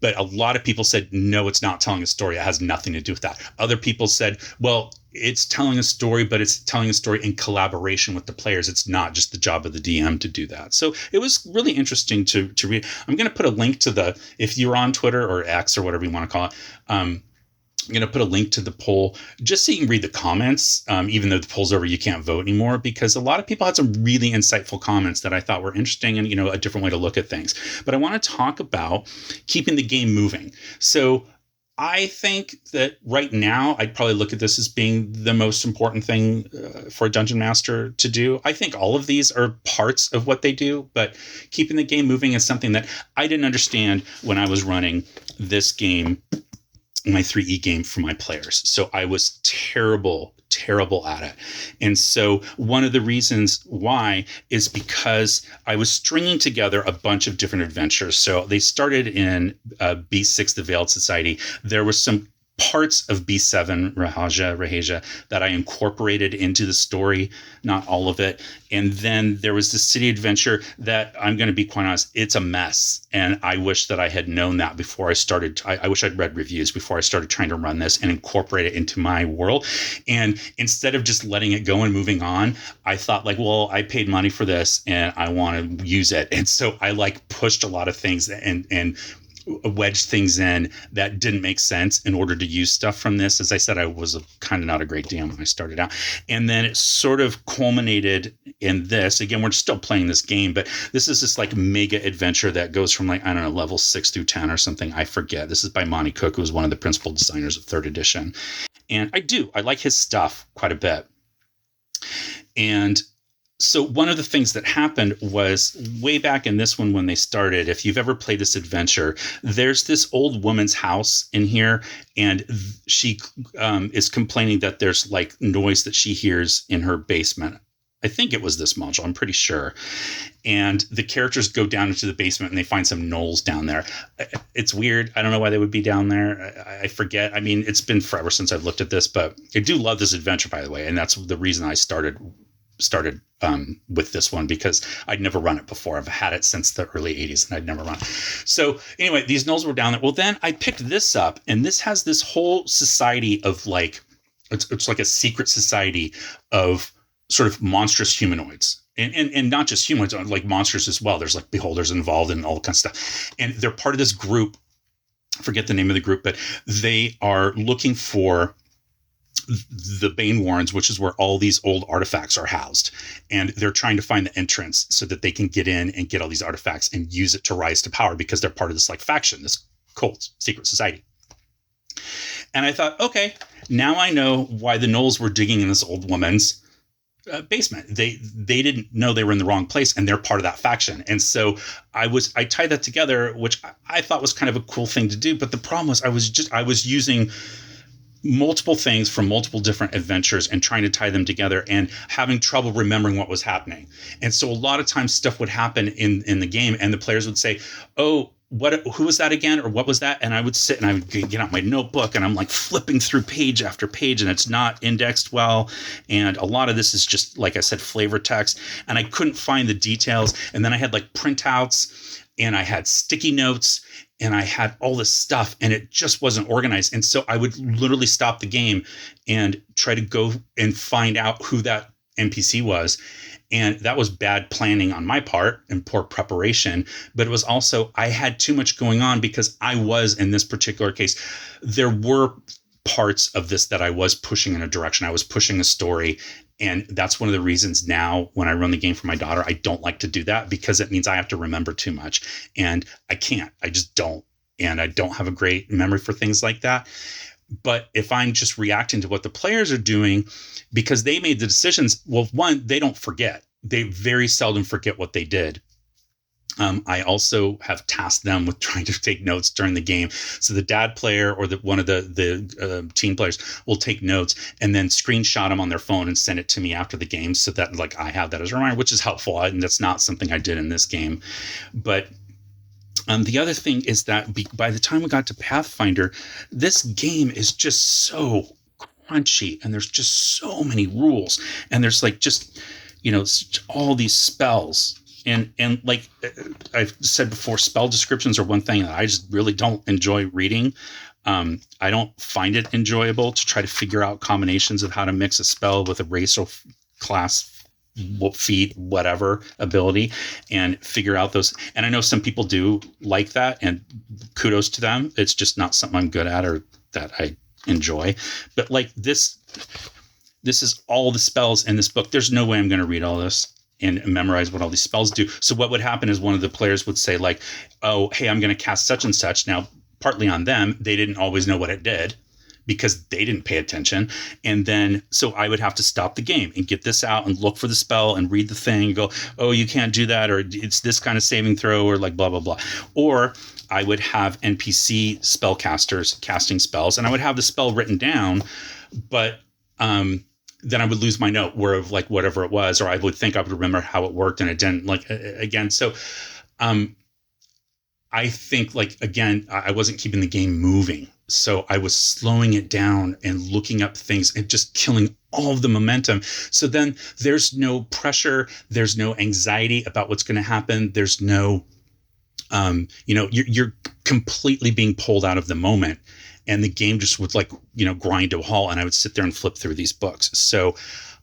But a lot of people said, no, it's not telling a story. It has nothing to do with that. Other people said, well, it's telling a story, but it's telling a story in collaboration with the players. It's not just the job of the DM to do that. So it was really interesting to read. I'm going to put a link to if you're on Twitter or X or whatever you want to call it, I'm going to put a link to the poll just so you can read the comments, even though the poll's over, you can't vote anymore, because a lot of people had some really insightful comments that I thought were interesting and, a different way to look at things. But I want to talk about keeping the game moving. So I think that right now, I'd probably look at this as being the most important thing for a dungeon master to do. I think all of these are parts of what they do, but keeping the game moving is something that I didn't understand when I was running this game, my 3E game, for my players. So I was terrible at it. And so one of the reasons why is because I was stringing together a bunch of different adventures. So they started in B6, the Veiled Society. There was some parts of B7, Rahaja, that I incorporated into the story, not all of it. And then there was the city adventure that, I'm going to be quite honest, it's a mess. And I wish that I had known that before I started. I wish I'd read reviews before I started trying to run this and incorporate it into my world. And instead of just letting it go and moving on, I thought, like, well, I paid money for this and I want to use it. And so I pushed a lot of things and wedged things in that didn't make sense in order to use stuff from this. As I said, I was kind of not a great DM when I started out. And then it sort of culminated in this. Again, we're still playing this game, but this is this mega adventure that goes from level 6 through 10 or something. I forget. This is by Monty Cook, who's one of the principal designers of 3rd edition. And I like his stuff quite a bit. And so one of the things that happened was way back in this one when they started, if you've ever played this adventure, there's this old woman's house in here, and she is complaining that there's noise that she hears in her basement. I think it was this module, I'm pretty sure. And the characters go down into the basement and they find some gnolls down there. It's weird. I don't know why they would be down there. I forget. I mean, it's been forever since I've looked at this, but I do love this adventure, by the way. And that's the reason I started with this one, because I'd never run it before. I've had it since the early 80s and I'd never run. So anyway, these gnolls were down there. Well, then I picked this up, and this has this whole society of it's like a secret society of sort of monstrous humanoids. And not just humanoids, like monsters as well. There's beholders involved and all kinds of stuff. And they're part of this group. I forget the name of the group, but they are looking for the Bane Warrens, which is where all these old artifacts are housed. And they're trying to find the entrance so that they can get in and get all these artifacts and use it to rise to power, because they're part of this faction, this cult, secret society. And I thought, okay, now I know why the gnolls were digging in this old woman's basement. They didn't know they were in the wrong place, and they're part of that faction. And so I tied that together, which I thought was kind of a cool thing to do. But the problem was I was using multiple things from multiple different adventures and trying to tie them together and having trouble remembering what was happening. And so a lot of times stuff would happen in the game, and the players would say, oh, who was that again? Or what was that? And I would sit and I would get out my notebook, and I'm flipping through page after page, and it's not indexed well. And a lot of this is just, like I said, flavor text, and I couldn't find the details. And then I had printouts, and I had sticky notes, and I had all this stuff, and it just wasn't organized. And so I would literally stop the game and try to go and find out who that NPC was. And that was bad planning on my part and poor preparation. But it was also, I had too much going on, because I was, in this particular case, there were parts of this that I was pushing in a direction. I was pushing a story. And that's one of the reasons now when I run the game for my daughter, I don't like to do that, because it means I have to remember too much. And I can't. I just don't. And I don't have a great memory for things like that. But if I'm just reacting to what the players are doing, because they made the decisions, well, one, they don't forget. They very seldom forget what they did. I also have tasked them with trying to take notes during the game. So the dad player or one of the teen players will take notes and then screenshot them on their phone and send it to me after the game, so that I have that as a reminder, which is helpful. And that's not something I did in this game. But the other thing is that by the time we got to Pathfinder, this game is just so crunchy, and there's just so many rules, and there's all these spells. And like I've said before, spell descriptions are one thing that I just really don't enjoy reading. I don't find it enjoyable to try to figure out combinations of how to mix a spell with a race or class, feat, whatever ability, and figure out those. And I know some people do like that, and kudos to them. It's just not something I'm good at, or that I enjoy. But like this is all the spells in this book. There's no way I'm going to read all this and memorize what all these spells do. So what would happen is one of the players would say like, oh, hey, I'm going to cast such and such. Now, partly on them, they didn't always know what it did because they didn't pay attention. And then, so I would have to stop the game and get this out and look for the spell and read the thing and go, oh, you can't do that. Or it's this kind of saving throw or like blah, blah, blah. Or I would have NPC spellcasters casting spells and I would have the spell written down, but, then I would lose my note where of like whatever it was, or I would think I would remember how it worked and it didn't like again. So, I think like, again, I wasn't keeping the game moving. So I was slowing it down and looking up things and just killing all of the momentum. So then there's no pressure. There's no anxiety about what's going to happen. There's no, you're completely being pulled out of the moment. And the game just would like, grind to a halt and I would sit there and flip through these books. So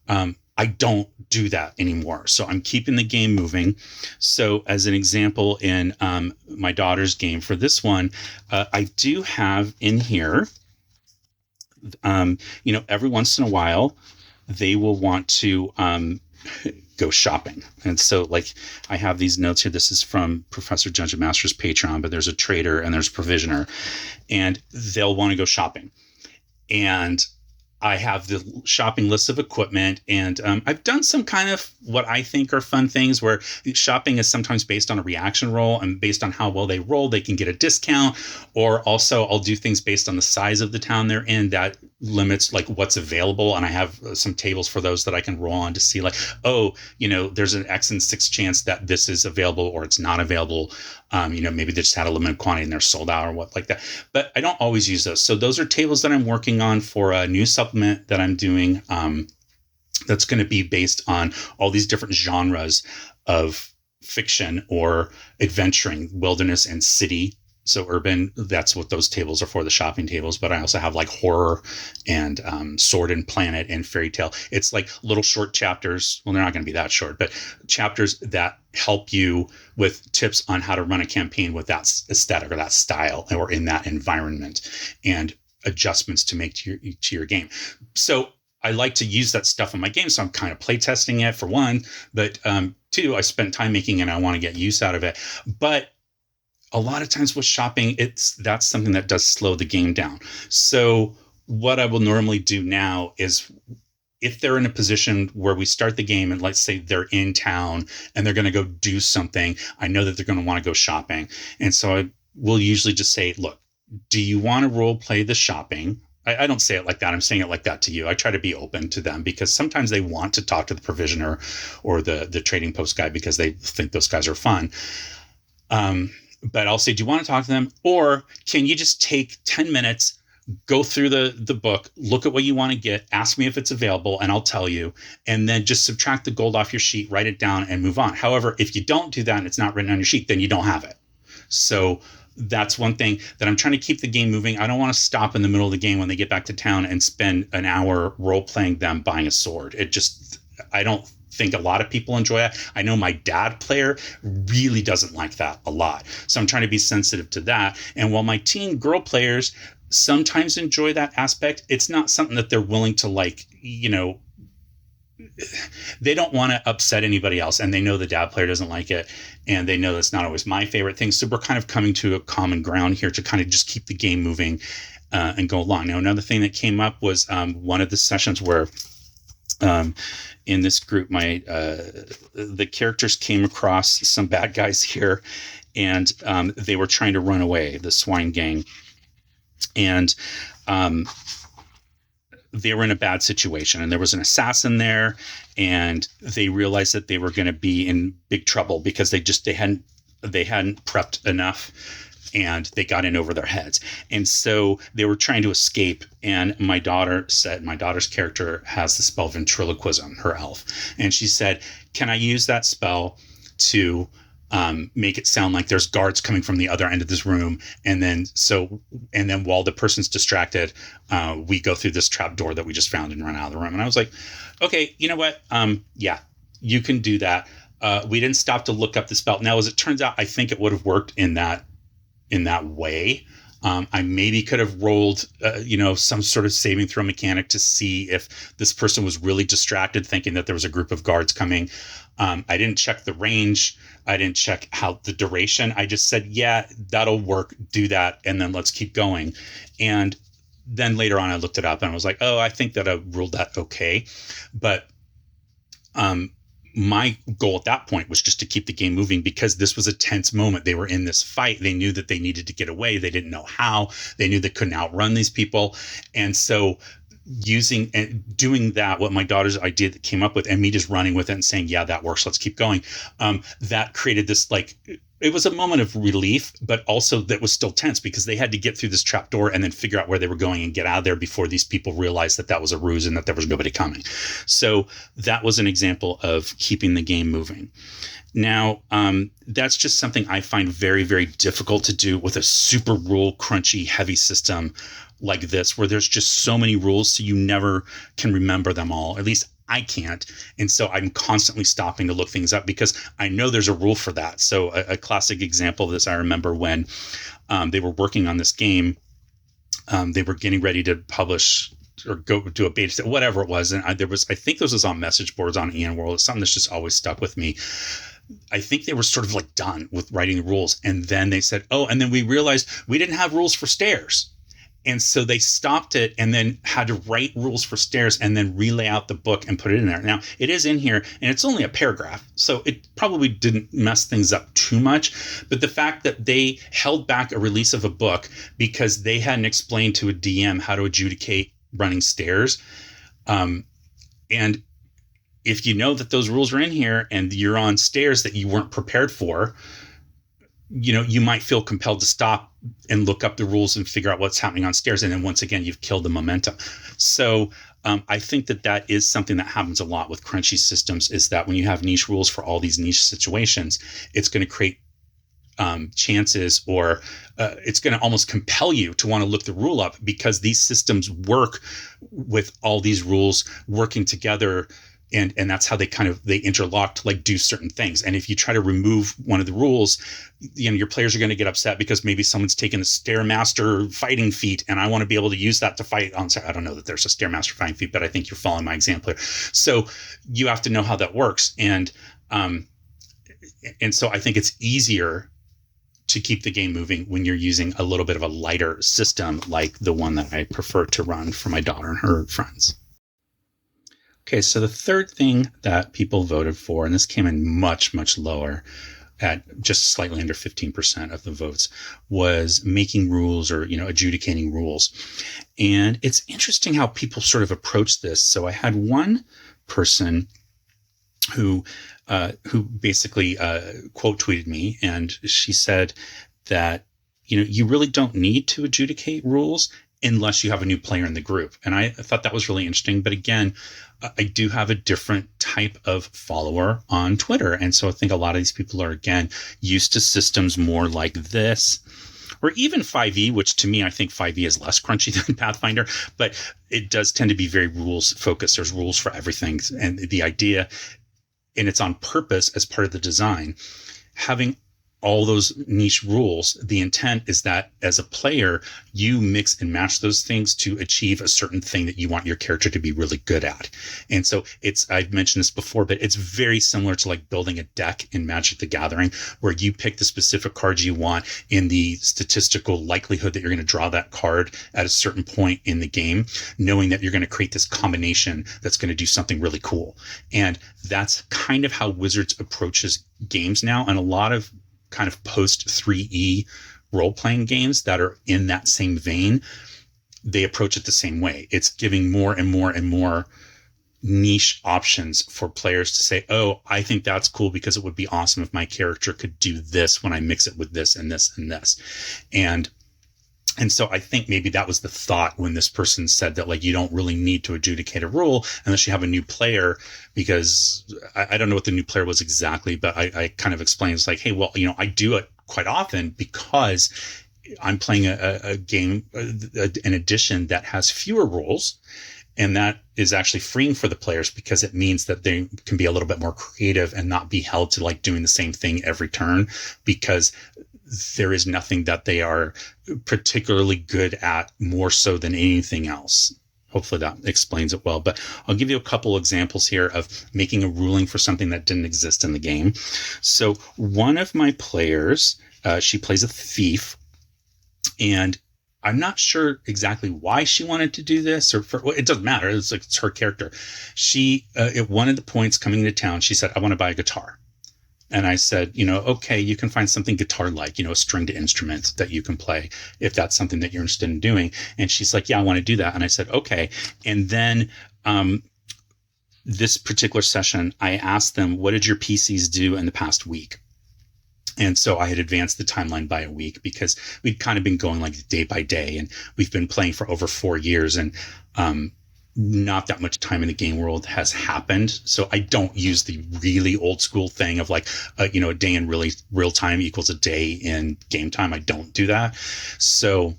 I don't do that anymore. So I'm keeping the game moving. So as an example, in my daughter's game for this one, I do have in here, every once in a while, they will want to go shopping. And so like I have these notes here. This is from Professor Judge and Master's Patreon, but there's a trader and there's a provisioner and they'll want to go shopping. And I have the shopping list of equipment and I've done some kind of what I think are fun things where shopping is sometimes based on a reaction roll and based on how well they roll, they can get a discount. Or also I'll do things based on the size of the town they're in that limits like what's available. And I have some tables for those that I can roll on to see like, oh, there's an X and 6 chance that this is available or it's not available. Maybe they just had a limited quantity and they're sold out or what like that. But I don't always use those. So those are tables that I'm working on for a new supplement that I'm doing. That's going to be based on all these different genres of fiction or adventuring, wilderness and city. So urban, that's what those tables are for, the shopping tables. But I also have like horror and sword and planet and fairy tale. It's like little short chapters. Well, they're not going to be that short, but chapters that help you with tips on how to run a campaign with that aesthetic or that style or in that environment and adjustments to make to your game. So I like to use that stuff in my game. So I'm kind of play testing it for one, but two, I spent time making it and I want to get use out of it. But a lot of times with shopping, that's something that does slow the game down. So what I will normally do now is if they're in a position where we start the game and let's say they're in town and they're going to go do something, I know that they're going to want to go shopping. And so I will usually just say, look, do you want to role play the shopping? I don't say it like that. I'm saying it like that to you. I try to be open to them because sometimes they want to talk to the provisioner or the trading post guy because they think those guys are fun. But I'll say, do you want to talk to them? Or can you just take 10 minutes, go through the book, look at what you want to get, ask me if it's available, and I'll tell you, and then just subtract the gold off your sheet, write it down, and move on. However, if you don't do that and it's not written on your sheet, then you don't have it. So that's one thing that I'm trying to keep the game moving. I don't want to stop in the middle of the game when they get back to town and spend an hour role-playing them buying a sword. I don't think a lot of people enjoy that. I know my dad player really doesn't like that a lot. So I'm trying to be sensitive to that. And while my teen girl players sometimes enjoy that aspect, it's not something that they're willing to they don't want to upset anybody else. And they know the dad player doesn't like it. And they know that's not always my favorite thing. So we're kind of coming to a common ground here to kind of just keep the game moving and go along. Now, another thing that came up was one of the sessions where in this group, the characters came across some bad guys here, and they were trying to run away, the swine gang, and they were in a bad situation, and there was an assassin there, and they realized that they were going to be in big trouble because they hadn't prepped enough. And they got in over their heads. And so they were trying to escape. And my daughter's character has the spell ventriloquism, her elf. And she said, can I use that spell to make it sound like there's guards coming from the other end of this room? And then while the person's distracted, we go through this trap door that we just found and run out of the room. And I was like, okay, you know what? Yeah, you can do that. We didn't stop to look up the spell. Now, as it turns out, I think it would have worked in that way. I maybe could have rolled, some sort of saving throw mechanic to see if this person was really distracted, thinking that there was a group of guards coming. I didn't check the range. I didn't check how the duration. I just said, yeah, that'll work. Do that. And then let's keep going. And then later on, I looked it up and I was like, oh, I think that I ruled that okay. But my goal at that point was just to keep the game moving, because this was a tense moment. They were in this fight. They knew that they needed to get away. They didn't know how. They knew they couldn't outrun these people. And so using and doing that, what my daughter's idea that came up with, and me just running with it and saying, yeah, that works, let's keep going. That created this, like, it was a moment of relief, but also that was still tense, because they had to get through this trap door and then figure out where they were going and get out of there before these people realized that that was a ruse and that there was nobody coming. So that was an example of keeping the game moving. Now, that's just something I find very, very difficult to do with a super rule crunchy, heavy system like this, where there's just so many rules, so you never can remember them all. At least I can't. And so I'm constantly stopping to look things up, because I know there's a rule for that. So a classic example of this, I remember when they were working on this game, they were getting ready to publish or go do a beta set, whatever it was. And I think this was on message boards on Ian World. It's something that's just always stuck with me. I think they were sort of like done with writing the rules. And then they said, oh, and then we realized we didn't have rules for stairs. And so they stopped it and then had to write rules for stairs and then relay out the book and put it in there. Now, it is in here and it's only a paragraph, so it probably didn't mess things up too much. But the fact that they held back a release of a book because they hadn't explained to a DM how to adjudicate running stairs. And if you know that those rules are in here and you're on stairs that you weren't prepared for, you might feel compelled to stop and look up the rules and figure out what's happening on stairs. And then once again, you've killed the momentum. So I think that is something that happens a lot with crunchy systems, is that when you have niche rules for all these niche situations, it's going to create chances, or it's going to almost compel you to want to look the rule up, because these systems work with all these rules working together. And that's how they interlock to like do certain things. And if you try to remove one of the rules, your players are going to get upset because maybe someone's taken a Stairmaster fighting feat, and I want to be able to use that to fight on. I don't know that there's a Stairmaster fighting feat, but I think you're following my example here. So you have to know how that works. And so I think it's easier to keep the game moving when you're using a little bit of a lighter system, like the one that I prefer to run for my daughter and her friends. Okay, so the third thing that people voted for, and this came in much, much lower at just slightly under 15% of the votes, was making rules, or, adjudicating rules. And it's interesting how people sort of approach this. So I had one person who basically quote tweeted me, and she said that, you really don't need to adjudicate rules unless you have a new player in the group. And I thought that was really interesting. But again, I do have a different type of follower on Twitter. And so I think a lot of these people are, again, used to systems more like this, or even 5e, which to me, I think 5e is less crunchy than Pathfinder, but it does tend to be very rules focused. There's rules for everything. And the idea, and it's on purpose as part of the design, having all those niche rules, the intent is that as a player, you mix and match those things to achieve a certain thing that you want your character to be really good at. And so I've mentioned this before, but it's very similar to like building a deck in Magic the Gathering, where you pick the specific cards you want in the statistical likelihood that you're going to draw that card at a certain point in the game, knowing that you're going to create this combination that's going to do something really cool. And that's kind of how Wizards approaches games now. And a lot of kind of post 3E role-playing games that are in that same vein, they approach it the same way. It's giving more and more and more niche options for players to say, oh, I think that's cool because it would be awesome if my character could do this when I mix it with this and this and this. And so I think maybe that was the thought when this person said that, like, you don't really need to adjudicate a rule unless you have a new player, because I don't know what the new player was exactly, but I kind of explained, it's like, hey, well, I do it quite often because I'm playing a game, an edition that has fewer rules. And that is actually freeing for the players, because it means that they can be a little bit more creative and not be held to like doing the same thing every turn, because there is nothing that they are particularly good at more so than anything else. Hopefully that explains it well. But I'll give you a couple examples here of making a ruling for something that didn't exist in the game. So one of my players, she plays a thief, and I'm not sure exactly why she wanted to do this, or well, it doesn't matter. It's her character. She, at one of the points coming into town, she said, I want to buy a guitar. And I said, okay, you can find something guitar-like, a stringed instrument that you can play if that's something that you're interested in doing. And she's like, yeah, I want to do that. And I said, okay. And then this particular session, I asked them, what did your PCs do in the past week? And so I had advanced the timeline by a week because we'd kind of been going like day by day, and we've been playing for over 4 years, and not that much time in the game world has happened. So I don't use the really old school thing of like, a day in really real time equals a day in game time. I don't do that. So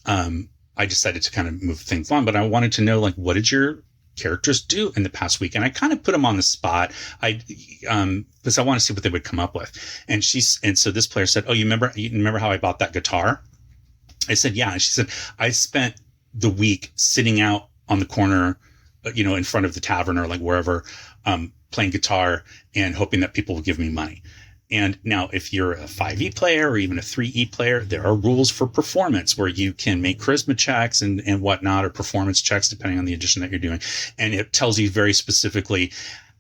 I decided to kind of move things along, but I wanted to know, like, what did your characters do in the past week? And I kind of put them on the spot. Because I want to see what they would come up with. And so this player said, oh, you remember how I bought that guitar? I said, yeah. And she said, I spent the week sitting out on the corner, in front of the tavern or like wherever, playing guitar and hoping that people will give me money. And now if you're a 5e player or even a 3e player, there are rules for performance where you can make charisma checks and whatnot, or performance checks, depending on the edition that you're doing. And it tells you very specifically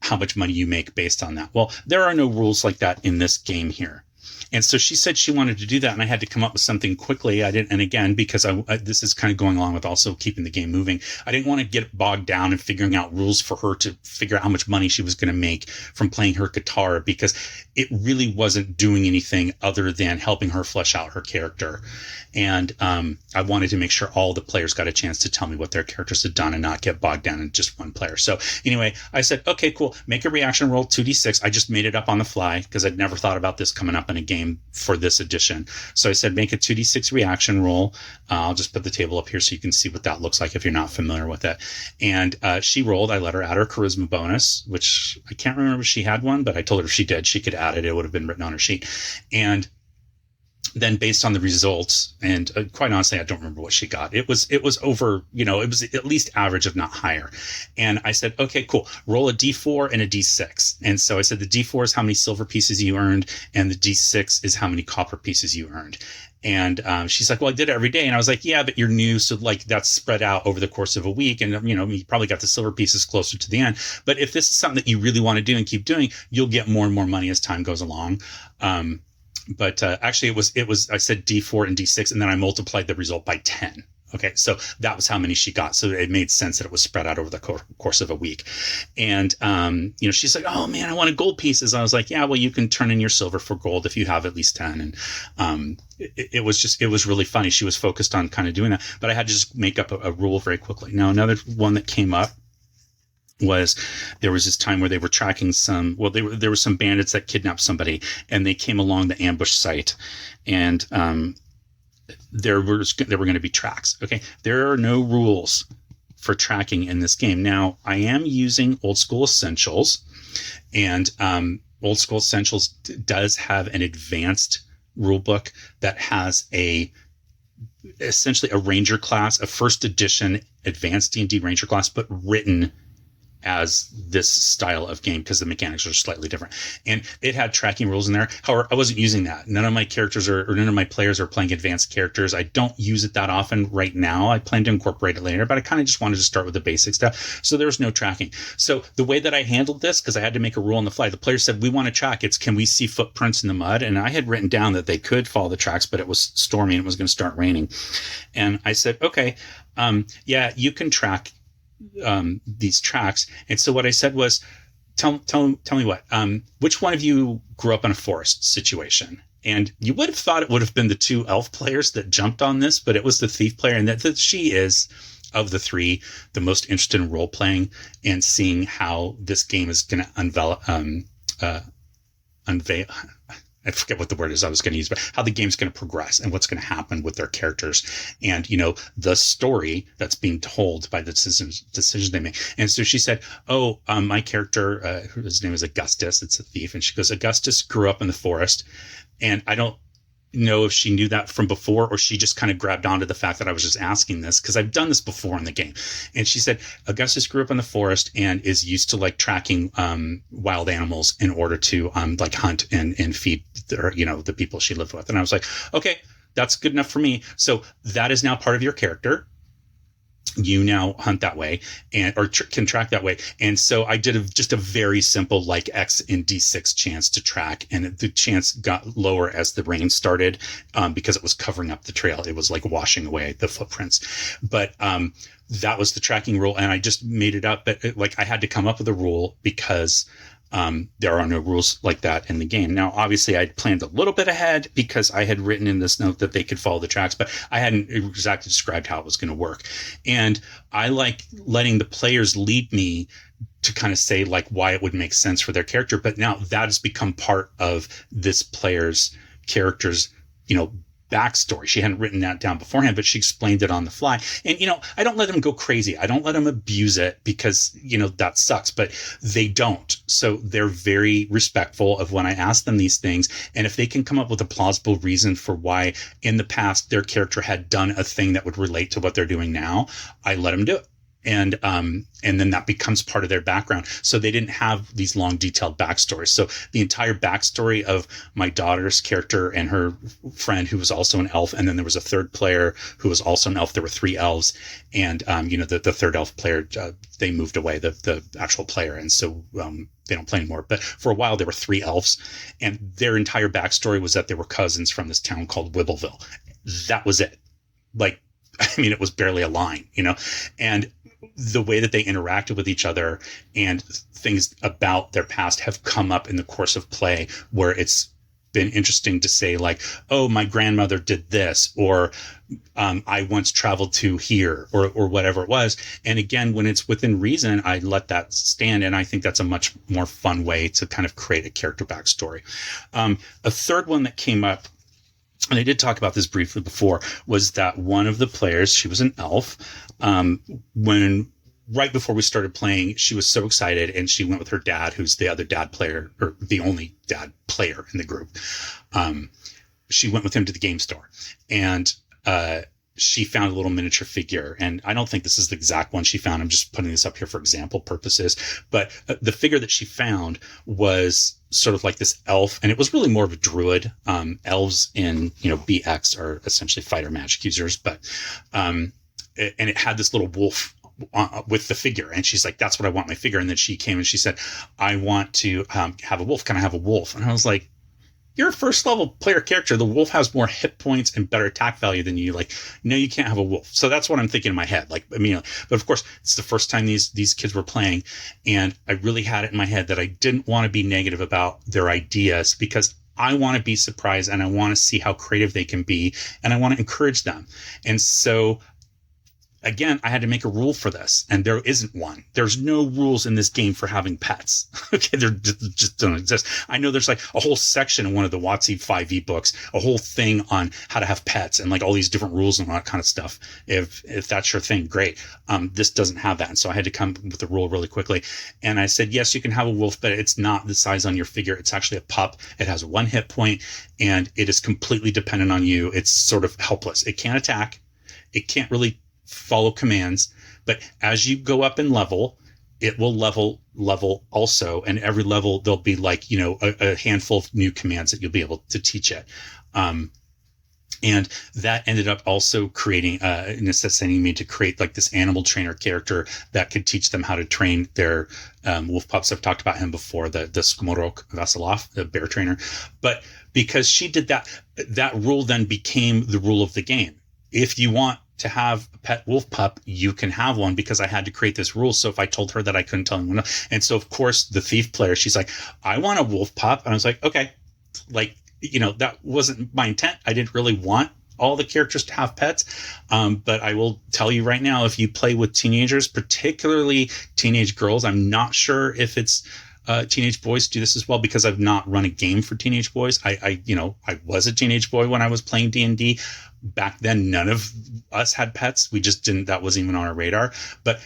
how much money you make based on that. Well, there are no rules like that in this game here. And so she said she wanted to do that, and I had to come up with something quickly. I didn't, and again, because this is kind of going along with also keeping the game moving, I didn't want to get bogged down in figuring out rules for her to figure out how much money she was going to make from playing her guitar, because it really wasn't doing anything other than helping her flesh out her character. And I wanted to make sure all the players got a chance to tell me what their characters had done and not get bogged down in just one player. So anyway, I said, okay, cool. Make a reaction roll 2d6. I just made it up on the fly because I'd never thought about this coming up in a game for this edition. So I said, make a 2d6 reaction roll. I'll just put the table up here so you can see what that looks like if you're not familiar with it. And she rolled. I let her add her charisma bonus, which I can't remember if she had one, but I told her if she did, she could add it. It would have been written on her sheet. And then based on the results, and quite honestly, I don't remember what she got. It was over, it was at least average, if not higher. And I said, okay, cool. Roll a D4 and a D6. And so I said, the D4 is how many silver pieces you earned, and the D6 is how many copper pieces you earned. And she's like, well, I did it every day. And I was like, yeah, but you're new. So like that's spread out over the course of a week. And, you probably got the silver pieces closer to the end. But if this is something that you really want to do and keep doing, you'll get more and more money as time goes along. But actually it was, I said D4 and D6, and then I multiplied the result by 10. Okay. So that was how many she got. So it made sense that it was spread out over the course of a week. And, she's like, oh man, I wanted gold pieces. And I was like, yeah, well, you can turn in your silver for gold if you have at least 10. And, it was really funny. She was focused on kind of doing that, but I had to just make up a rule very quickly. Now, another one that came up was there was this time where they were tracking there were some bandits that kidnapped somebody, and they came along the ambush site, and there were going to be tracks. Okay. There are no rules for tracking in this game. Now, I am using Old School Essentials, and Old School Essentials does have an advanced rule book that has essentially a ranger class, a first edition advanced D&D ranger class, but written as this style of game because the mechanics are slightly different. And it had tracking rules in there. However, I wasn't using that. None of my characters or none of my players are playing advanced characters. I don't use it that often right now. I plan to incorporate it later, but I kind of just wanted to start with the basic stuff. So there's no tracking. So the way that I handled this, because I had to make a rule on the fly, the player said, we want to track. Can we see footprints in the mud? And I had written down that they could follow the tracks, but it was stormy and it was going to start raining. And I said, okay, yeah, you can track these tracks. And so what I said was, tell me what, which one of you grew up in a forest situation? And you would have thought it would have been the two elf players that jumped on this, but it was the thief player. And that she is, of the three, the most interested in role playing and seeing how this game is going to unveil. I forget what the word is I was going to use, but how the game's going to progress and what's going to happen with their characters and, the story that's being told by the decisions they make. And so she said, oh, my character, his name is Augustus. It's a thief. And she goes, Augustus grew up in the forest. And I don't know if she knew that from before, or she just kind of grabbed onto the fact that I was just asking this because I've done this before in the game. And she said Augustus grew up in the forest and is used to like tracking wild animals in order to like hunt and feed their, the people she lived with. And I was like, okay, that's good enough for me. So that is now part of your character. You now hunt that way and or can track that way. And so I did just a very simple like X in D6 chance to track, and the chance got lower as the rain started because it was covering up the trail. It was like washing away the footprints. But that was the tracking rule, and I just made it up. But I had to come up with a rule because there are no rules like that in the game. Now, obviously, I'd planned a little bit ahead because I had written in this note that they could follow the tracks, but I hadn't exactly described how it was going to work. And I like letting the players lead me to kind of say like why it would make sense for their character. But now that has become part of this player's character's, backstory. She hadn't written that down beforehand, but she explained it on the fly. And, I don't let them go crazy. I don't let them abuse it because, that sucks, but they don't. So they're very respectful of when I ask them these things. And if they can come up with a plausible reason for why in the past their character had done a thing that would relate to what they're doing now, I let them do it. And then that becomes part of their background. So they didn't have these long, detailed backstories. So the entire backstory of my daughter's character and her friend, who was also an elf, and then there was a third player who was also an elf. There were 3 elves, and the third elf player, they moved away, the actual player, and so they don't play anymore. But for a while, there were 3 elves, and their entire backstory was that they were cousins from this town called Wibbleville. That was it. It was barely a line, and the way that they interacted with each other and things about their past have come up in the course of play where it's been interesting to say like, oh, my grandmother did this, or I once traveled to here, or whatever it was. And again, when it's within reason, I let that stand. And I think that's a much more fun way to kind of create a character backstory. A third one that came up, and I did talk about this briefly before, was that one of the players, she was an elf. When right before we started playing, she was so excited, and she went with her dad, who's the other dad player, or the only dad player in the group. She went with him to the game store, and she found a little miniature figure. And I don't think this is the exact one she found. I'm just putting this up here for example purposes. But the figure that she found was sort of like this elf, and it was really more of a druid. Elves in, BX are essentially fighter magic users, but, and it had this little wolf with the figure. And she's like, that's what I want my figure. And then she came and she said, I want to have a wolf. Can I have a wolf? And I was like, you're a first level player character. The wolf has more hit points and better attack value than you. Like, no, you can't have a wolf. So that's what I'm thinking in my head. But of course, it's the first time these kids were playing, and I really had it in my head that I didn't want to be negative about their ideas because I want to be surprised and I want to see how creative they can be, and I want to encourage them. And so again, I had to make a rule for this, and there isn't one. There's no rules in this game for having pets. Okay, they just don't exist. I know there's like a whole section in one of the WotC 5e books, a whole thing on how to have pets and like all these different rules and all that kind of stuff. If that's your thing, great. This doesn't have that, and so I had to come with a rule really quickly. And I said, yes, you can have a wolf, but it's not the size on your figure. It's actually a pup. It has 1 hit point, and it is completely dependent on you. It's sort of helpless. It can't attack. It can't really follow commands, but as you go up in level, it will level also, and every level there'll be like a handful of new commands that you'll be able to teach it. And that ended up also creating necessitating me to create like this animal trainer character that could teach them how to train their wolf pups. I've talked about him before, the Skmorok Vasilov, the bear trainer. But because she did that rule then became the rule of the game. If you want to have a pet wolf pup, you can have one, because I had to create this rule. So if I told her that, I couldn't tell anyone else. And so of course the thief player, she's like, I want a wolf pup. And I was like, okay, like, that wasn't my intent. I didn't really want all the characters to have pets. But I will tell you right now, if you play with teenagers, particularly teenage girls, I'm not sure if it's teenage boys do this as well, because I've not run a game for teenage boys. I was a teenage boy when I was playing D&D. Back then, none of us had pets. We just didn't, that wasn't even on our radar. But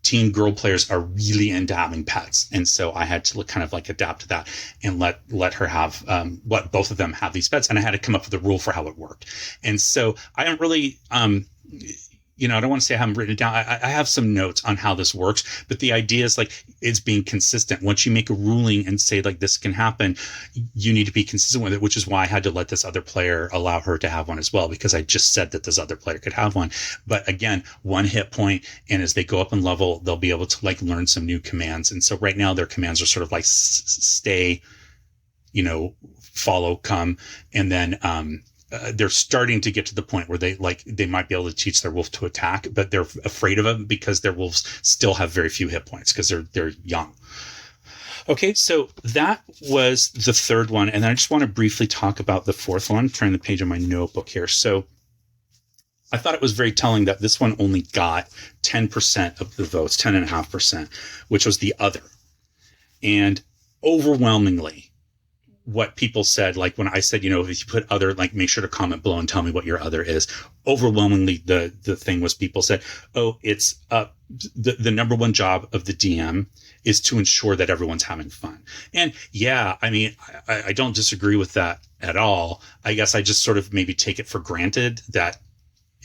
teen girl players are really into having pets. And so I had to kind of like adapt to that and let her have, both of them have these pets. And I had to come up with a rule for how it worked. And so I don't really, I don't want to say I haven't written it down. I have some notes on how this works, but the idea is like it's being consistent. Once you make a ruling and say like this can happen, you need to be consistent with it, which is why I had to let this other player allow her to have one as well, because I just said that this other player could have one. But again, 1 hit point, and as they go up in level, they'll be able to like learn some new commands. And so right now their commands are sort of like stay, follow, come, and then they're starting to get to the point where they might be able to teach their wolf to attack, but they're afraid of them because their wolves still have very few hit points because they're young. Okay, so that was the third one, and then I just want to briefly talk about the fourth one. Turn the page on my notebook here. So I thought it was very telling that this one only got 10% of the votes, 10.5%, which was the other. And overwhelmingly, what people said, like when I said, if you put other, like make sure to comment below and tell me what your other is. Overwhelmingly, the thing was people said, oh, it's the number one job of the DM is to ensure that everyone's having fun. And yeah, I mean, I don't disagree with that at all. I guess I just sort of maybe take it for granted that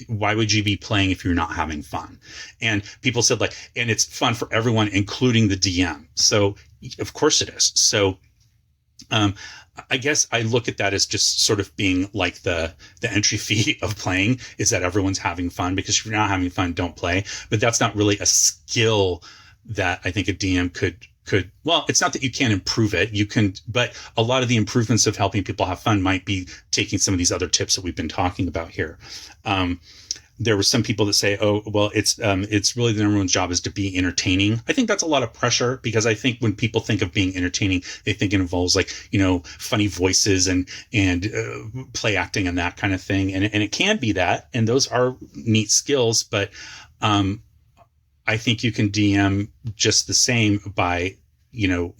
why would you be playing if you're not having fun? And people said like, and it's fun for everyone, including the DM. So of course it is. So I guess I look at that as just sort of being like the entry fee of playing is that everyone's having fun, because if you're not having fun, don't play. But that's not really a skill that I think a DM could, well, it's not that you can't improve it. You can, but a lot of the improvements of helping people have fun might be taking some of these other tips that we've been talking about here. There were some people that say, oh, well, it's really the number one job is to be entertaining. I think that's a lot of pressure, because I think when people think of being entertaining, they think it involves like, funny voices and play acting and that kind of thing. And it can be that, and those are neat skills, but I think you can DM just the same by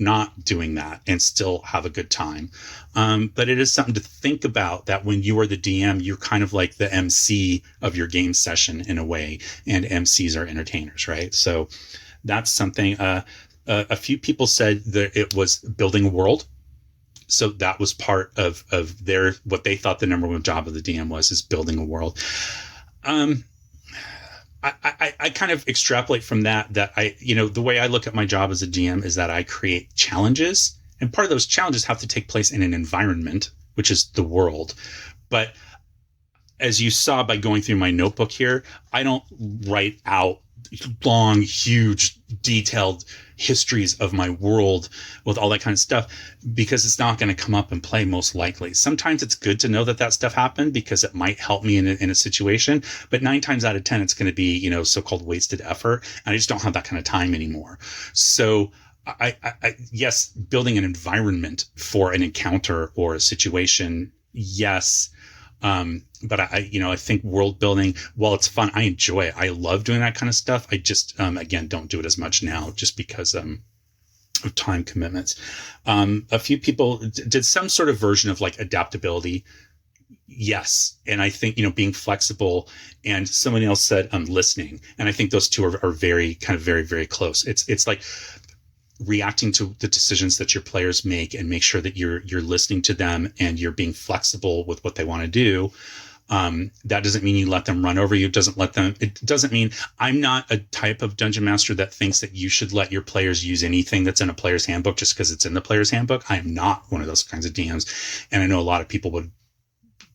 not doing that and still have a good time. But it is something to think about, that when you are the DM, you're kind of like the MC of your game session in a way, and MCs are entertainers, right? So that's something. A few people said that it was building a world. So that was part of their, what they thought the number one job of the DM was, is building a world. I kind of extrapolate from that the way I look at my job as a DM is that I create challenges, and part of those challenges have to take place in an environment, which is the world. But as you saw by going through my notebook here, I don't write out long, huge, detailed histories of my world with all that kind of stuff, because it's not going to come up and play most likely. Sometimes it's good to know that stuff happened, because it might help me in a situation, but 9 times out of 10, it's going to be, so-called wasted effort. And I just don't have that kind of time anymore. So I yes, building an environment for an encounter or a situation, yes. But I think world building, while it's fun, I enjoy it. I love doing that kind of stuff. I just, again, don't do it as much now, just because, of time commitments. A few people did some sort of version of like adaptability. Yes. And I think, being flexible, and someone else said, listening. And I think those two are very very, very close. It's like reacting to the decisions that your players make, and make sure that you're listening to them and you're being flexible with what they want to do. That doesn't mean you let them run over you. It doesn't mean, I'm not a type of dungeon master that thinks that you should let your players use anything that's in a player's handbook just because it's in the player's handbook. I am not one of those kinds of DMs. And I know a lot of people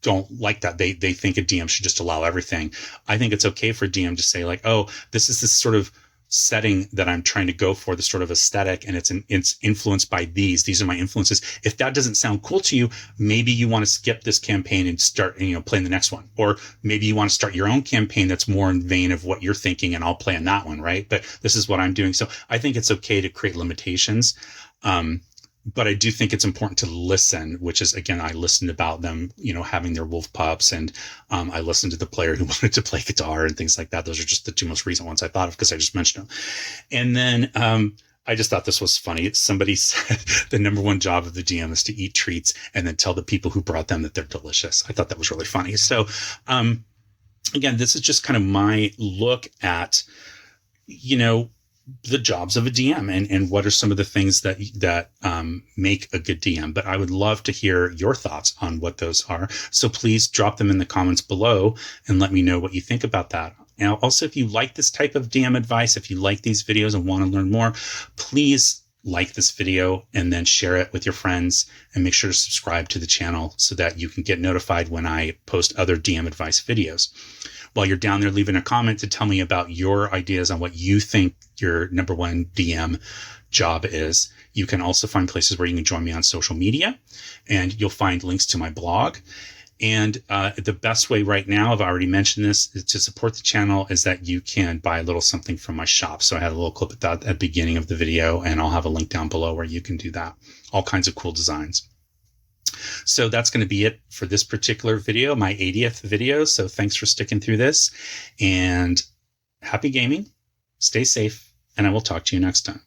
don't like that. They think a DM should just allow everything. I think it's okay for a DM to say like, oh, this is this sort of setting that I'm trying to go for, the sort of aesthetic, and it's influenced by these are my influences. If that doesn't sound cool to you, maybe you want to skip this campaign and start playing the next one, or maybe you want to start your own campaign that's more in vein of what you're thinking, and I'll play on that one, right? But this is what I'm doing. So I think it's okay to create limitations. But I do think it's important to listen, which is, again, I listened about them, having their wolf pups, and I listened to the player who wanted to play guitar and things like that. Those are just the 2 most recent ones I thought of, because I just mentioned them. And then I just thought this was funny. Somebody said the number one job of the DM is to eat treats and then tell the people who brought them that they're delicious. I thought that was really funny. So again, this is just kind of my look at, the jobs of a DM and what are some of the things that make a good DM. But I would love to hear your thoughts on what those are. So please drop them in the comments below and let me know what you think about that. Now, also, if you like this type of DM advice, if you like these videos and want to learn more, please like this video and then share it with your friends, and make sure to subscribe to the channel so that you can get notified when I post other DM advice videos. While you're down there, leaving a comment to tell me about your ideas on what you think your number one DM job is. You can also find places where you can join me on social media, and you'll find links to my blog. And the best way right now, I've already mentioned this, is to support the channel, is that you can buy a little something from my shop. So I had a little clip at the beginning of the video, and I'll have a link down below where you can do that. All kinds of cool designs. So that's going to be it for this particular video, my 80th video. So thanks for sticking through this, and happy gaming. Stay safe, and I will talk to you next time.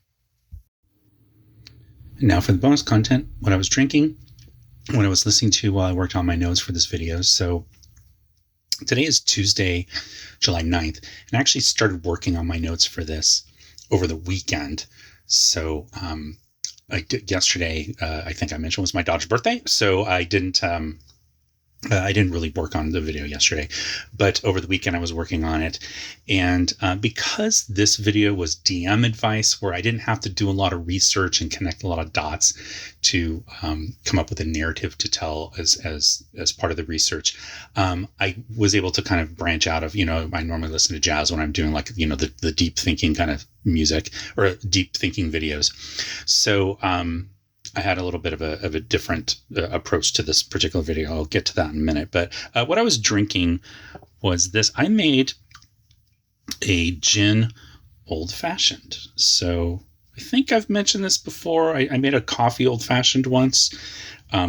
And now for the bonus content, what I was drinking, what I was listening to while I worked on my notes for this video. So today is Tuesday, July 9th, and I actually started working on my notes for this over the weekend. So I did yesterday, I think I mentioned, was my daughter's birthday. So I didn't really work on the video yesterday, but over the weekend I was working on it. And because this video was DM advice, where I didn't have to do a lot of research and connect a lot of dots to come up with a narrative to tell as part of the research, I was able to kind of branch out of, I normally listen to jazz when I'm doing the deep thinking kind of music or deep thinking videos. So I had a little bit of a different approach to this particular video. I'll get to that in a minute. But what I was drinking was this. I made a gin old fashioned. So I think I've mentioned this before. I made a coffee old fashioned once,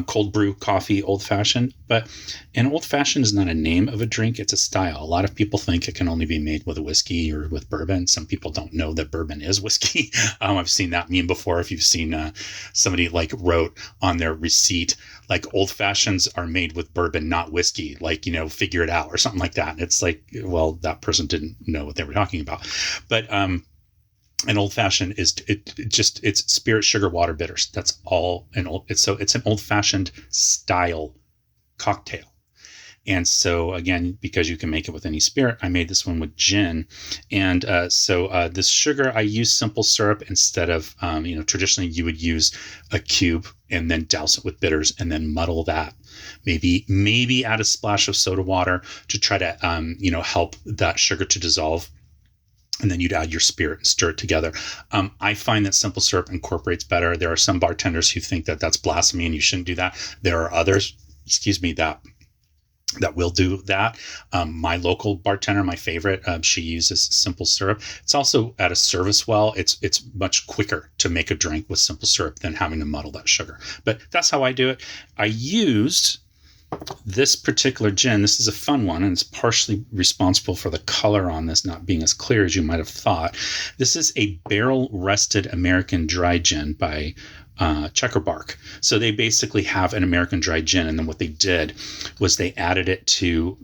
cold brew coffee old fashioned. But an old fashioned is not a name of a drink. It's a style. A lot of people think it can only be made with a whiskey or with bourbon. Some people don't know that bourbon is whiskey. I've seen that meme before. If you've seen somebody wrote on their receipt, old fashions are made with bourbon, not whiskey, figure it out or something like that. And it's well, that person didn't know what they were talking about. But an old fashioned is it's spirit, sugar, water, bitters. That's all it's an old fashioned style cocktail. And so again, because you can make it with any spirit, I made this one with gin. And so this sugar, I use simple syrup instead of, traditionally you would use a cube and then douse it with bitters and then muddle that. Maybe add a splash of soda water to try to, help that sugar to dissolve. And then you'd add your spirit and stir it together. I find that simple syrup incorporates better. There are some bartenders who think that that's blasphemy and you shouldn't do that. There are others, that will do that. My local bartender, my favorite, she uses simple syrup. It's also at a service well. It's much quicker to make a drink with simple syrup than having to muddle that sugar. But that's how I do it. I used this particular gin. This is a fun one, and it's partially responsible for the color on this not being as clear as you might have thought. This is a barrel rested American dry gin by CHECKERBARK. So they basically have an American dry gin, and then what they did was they added it to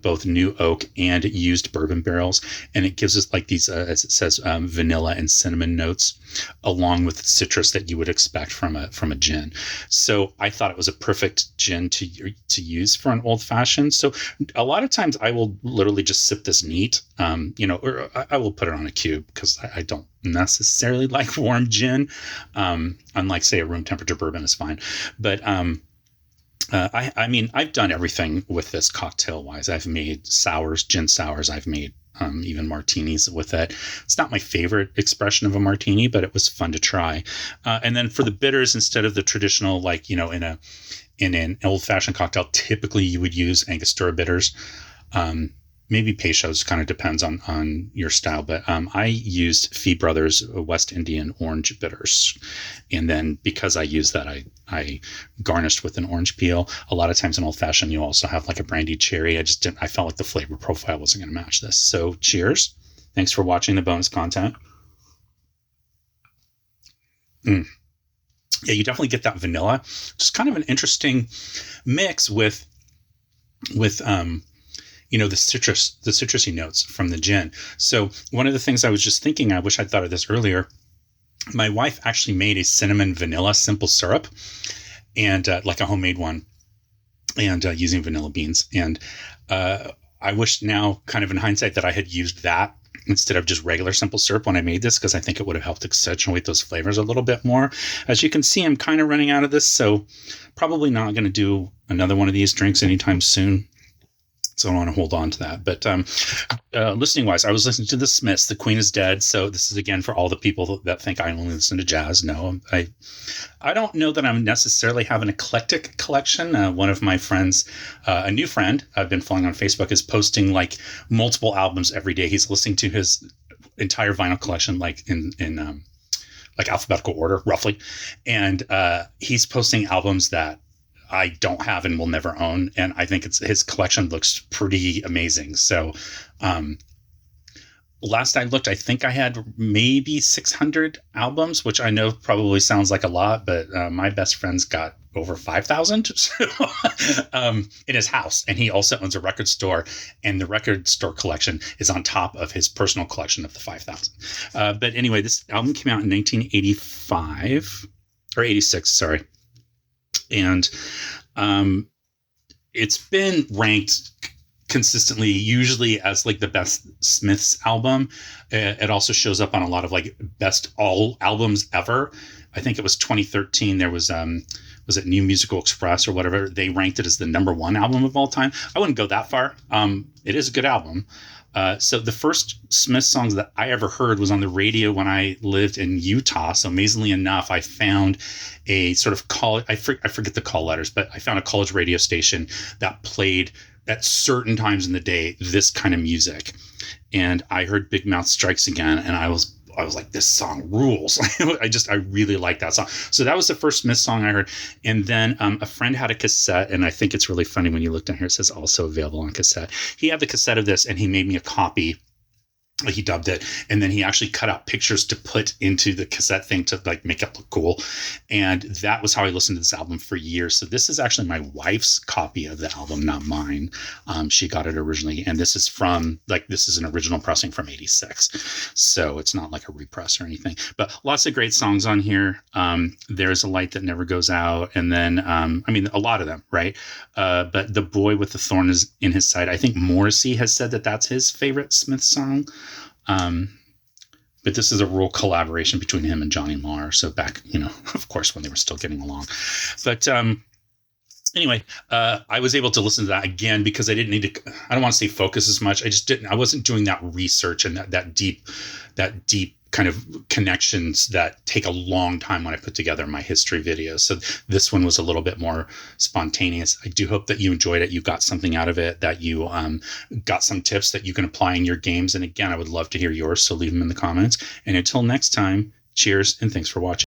both new oak and used bourbon barrels, and it gives us these, as it says, vanilla and cinnamon notes, along with citrus that you would expect from a gin. So I thought it was a perfect gin to use for an old fashioned. So a lot of times I will literally just sip this neat, or I will put it on a cube because I don't necessarily like warm gin. Unlike, say, a room temperature bourbon is fine, but I've done everything with this cocktail wise. I've made sours, gin sours. I've made even martinis with it. It's not my favorite expression of a martini, but it was fun to try. And then for the bitters, instead of the traditional, in an old fashioned cocktail, typically you would use Angostura bitters. Maybe Peychaud's, kind of depends on your style, but I used Fee Brothers West Indian orange bitters, and then because I used that, I garnished with an orange peel. A lot of times in old fashioned, you also have a brandied cherry. I felt like the flavor profile wasn't going to match this. So cheers! Thanks for watching the bonus content. Yeah, you definitely get that vanilla. Just kind of an interesting mix with the citrusy notes from the gin. So one of the things I was just thinking, I wish I'd thought of this earlier. My wife actually made a cinnamon vanilla simple syrup, and like a homemade one, and using vanilla beans. And I wish now, kind of in hindsight, that I had used that instead of just regular simple syrup when I made this, because I think it would have helped accentuate those flavors a little bit more. As you can see, I'm kind of running out of this, so probably not going to do another one of these drinks anytime soon. So I want to hold on to that. But listening wise, I was listening to the Smiths, The Queen is Dead. So this is, again, for all the people that think I only listen to jazz. No, I don't know that I necessarily have an eclectic collection. One of my friends, a new friend I've been following on Facebook, is posting like multiple albums every day. He's listening to his entire vinyl collection, like in like alphabetical order, roughly. And he's posting albums that I don't have and will never own. And I think his collection looks pretty amazing. So last I looked, I think I had maybe 600 albums, which I know probably sounds like a lot, but my best friend's got over 5,000 so, in his house. And he also owns a record store, and the record store collection is on top of his personal collection of the 5,000. But anyway, this album came out in 1985 or 86, sorry. And it's been ranked consistently, usually as like the best Smiths album. It also shows up on a lot of like best all albums ever. I think it was 2013. There was it New Musical Express or whatever? They ranked it as the #1 album of all time. I wouldn't go that far. It is a good album. So the first Smith songs that I ever heard was on the radio when I lived in Utah. So amazingly enough, I found a sort of college, I forget the call letters, but I found a college radio station that played at certain times in the day this kind of music. And I heard Big Mouth Strikes Again, and I was like, this song rules. I really like that song. So that was the first Smith song I heard. And then a friend had a cassette, and I think it's really funny when you look down here, it says also available on cassette. He had the cassette of this, and he made me a copy. He dubbed it, and then he actually cut out pictures to put into the cassette thing to like make it look cool. And that was how I listened to this album for years. So this is actually my wife's copy of the album, not mine. She got it originally, and this is an original pressing from '86. So it's not like a repress or anything, but lots of great songs on here. There's a Light That Never Goes Out. And then, a lot of them, right? But The Boy with the Thorn is in His Side. I think Morrissey has said that that's his favorite Smith song. But this is a real collaboration between him and Johnny Marr. So back, of course, when they were still getting along. But anyway, I was able to listen to that again because I didn't need to, I don't want to say focus as much. I wasn't doing that research and that deep kind of connections that take a long time when I put together my history videos. So this one was a little bit more spontaneous. I do hope that you enjoyed it. You got something out of it, that you got some tips that you can apply in your games. And again, I would love to hear yours. So leave them in the comments. And until next time, cheers and thanks for watching.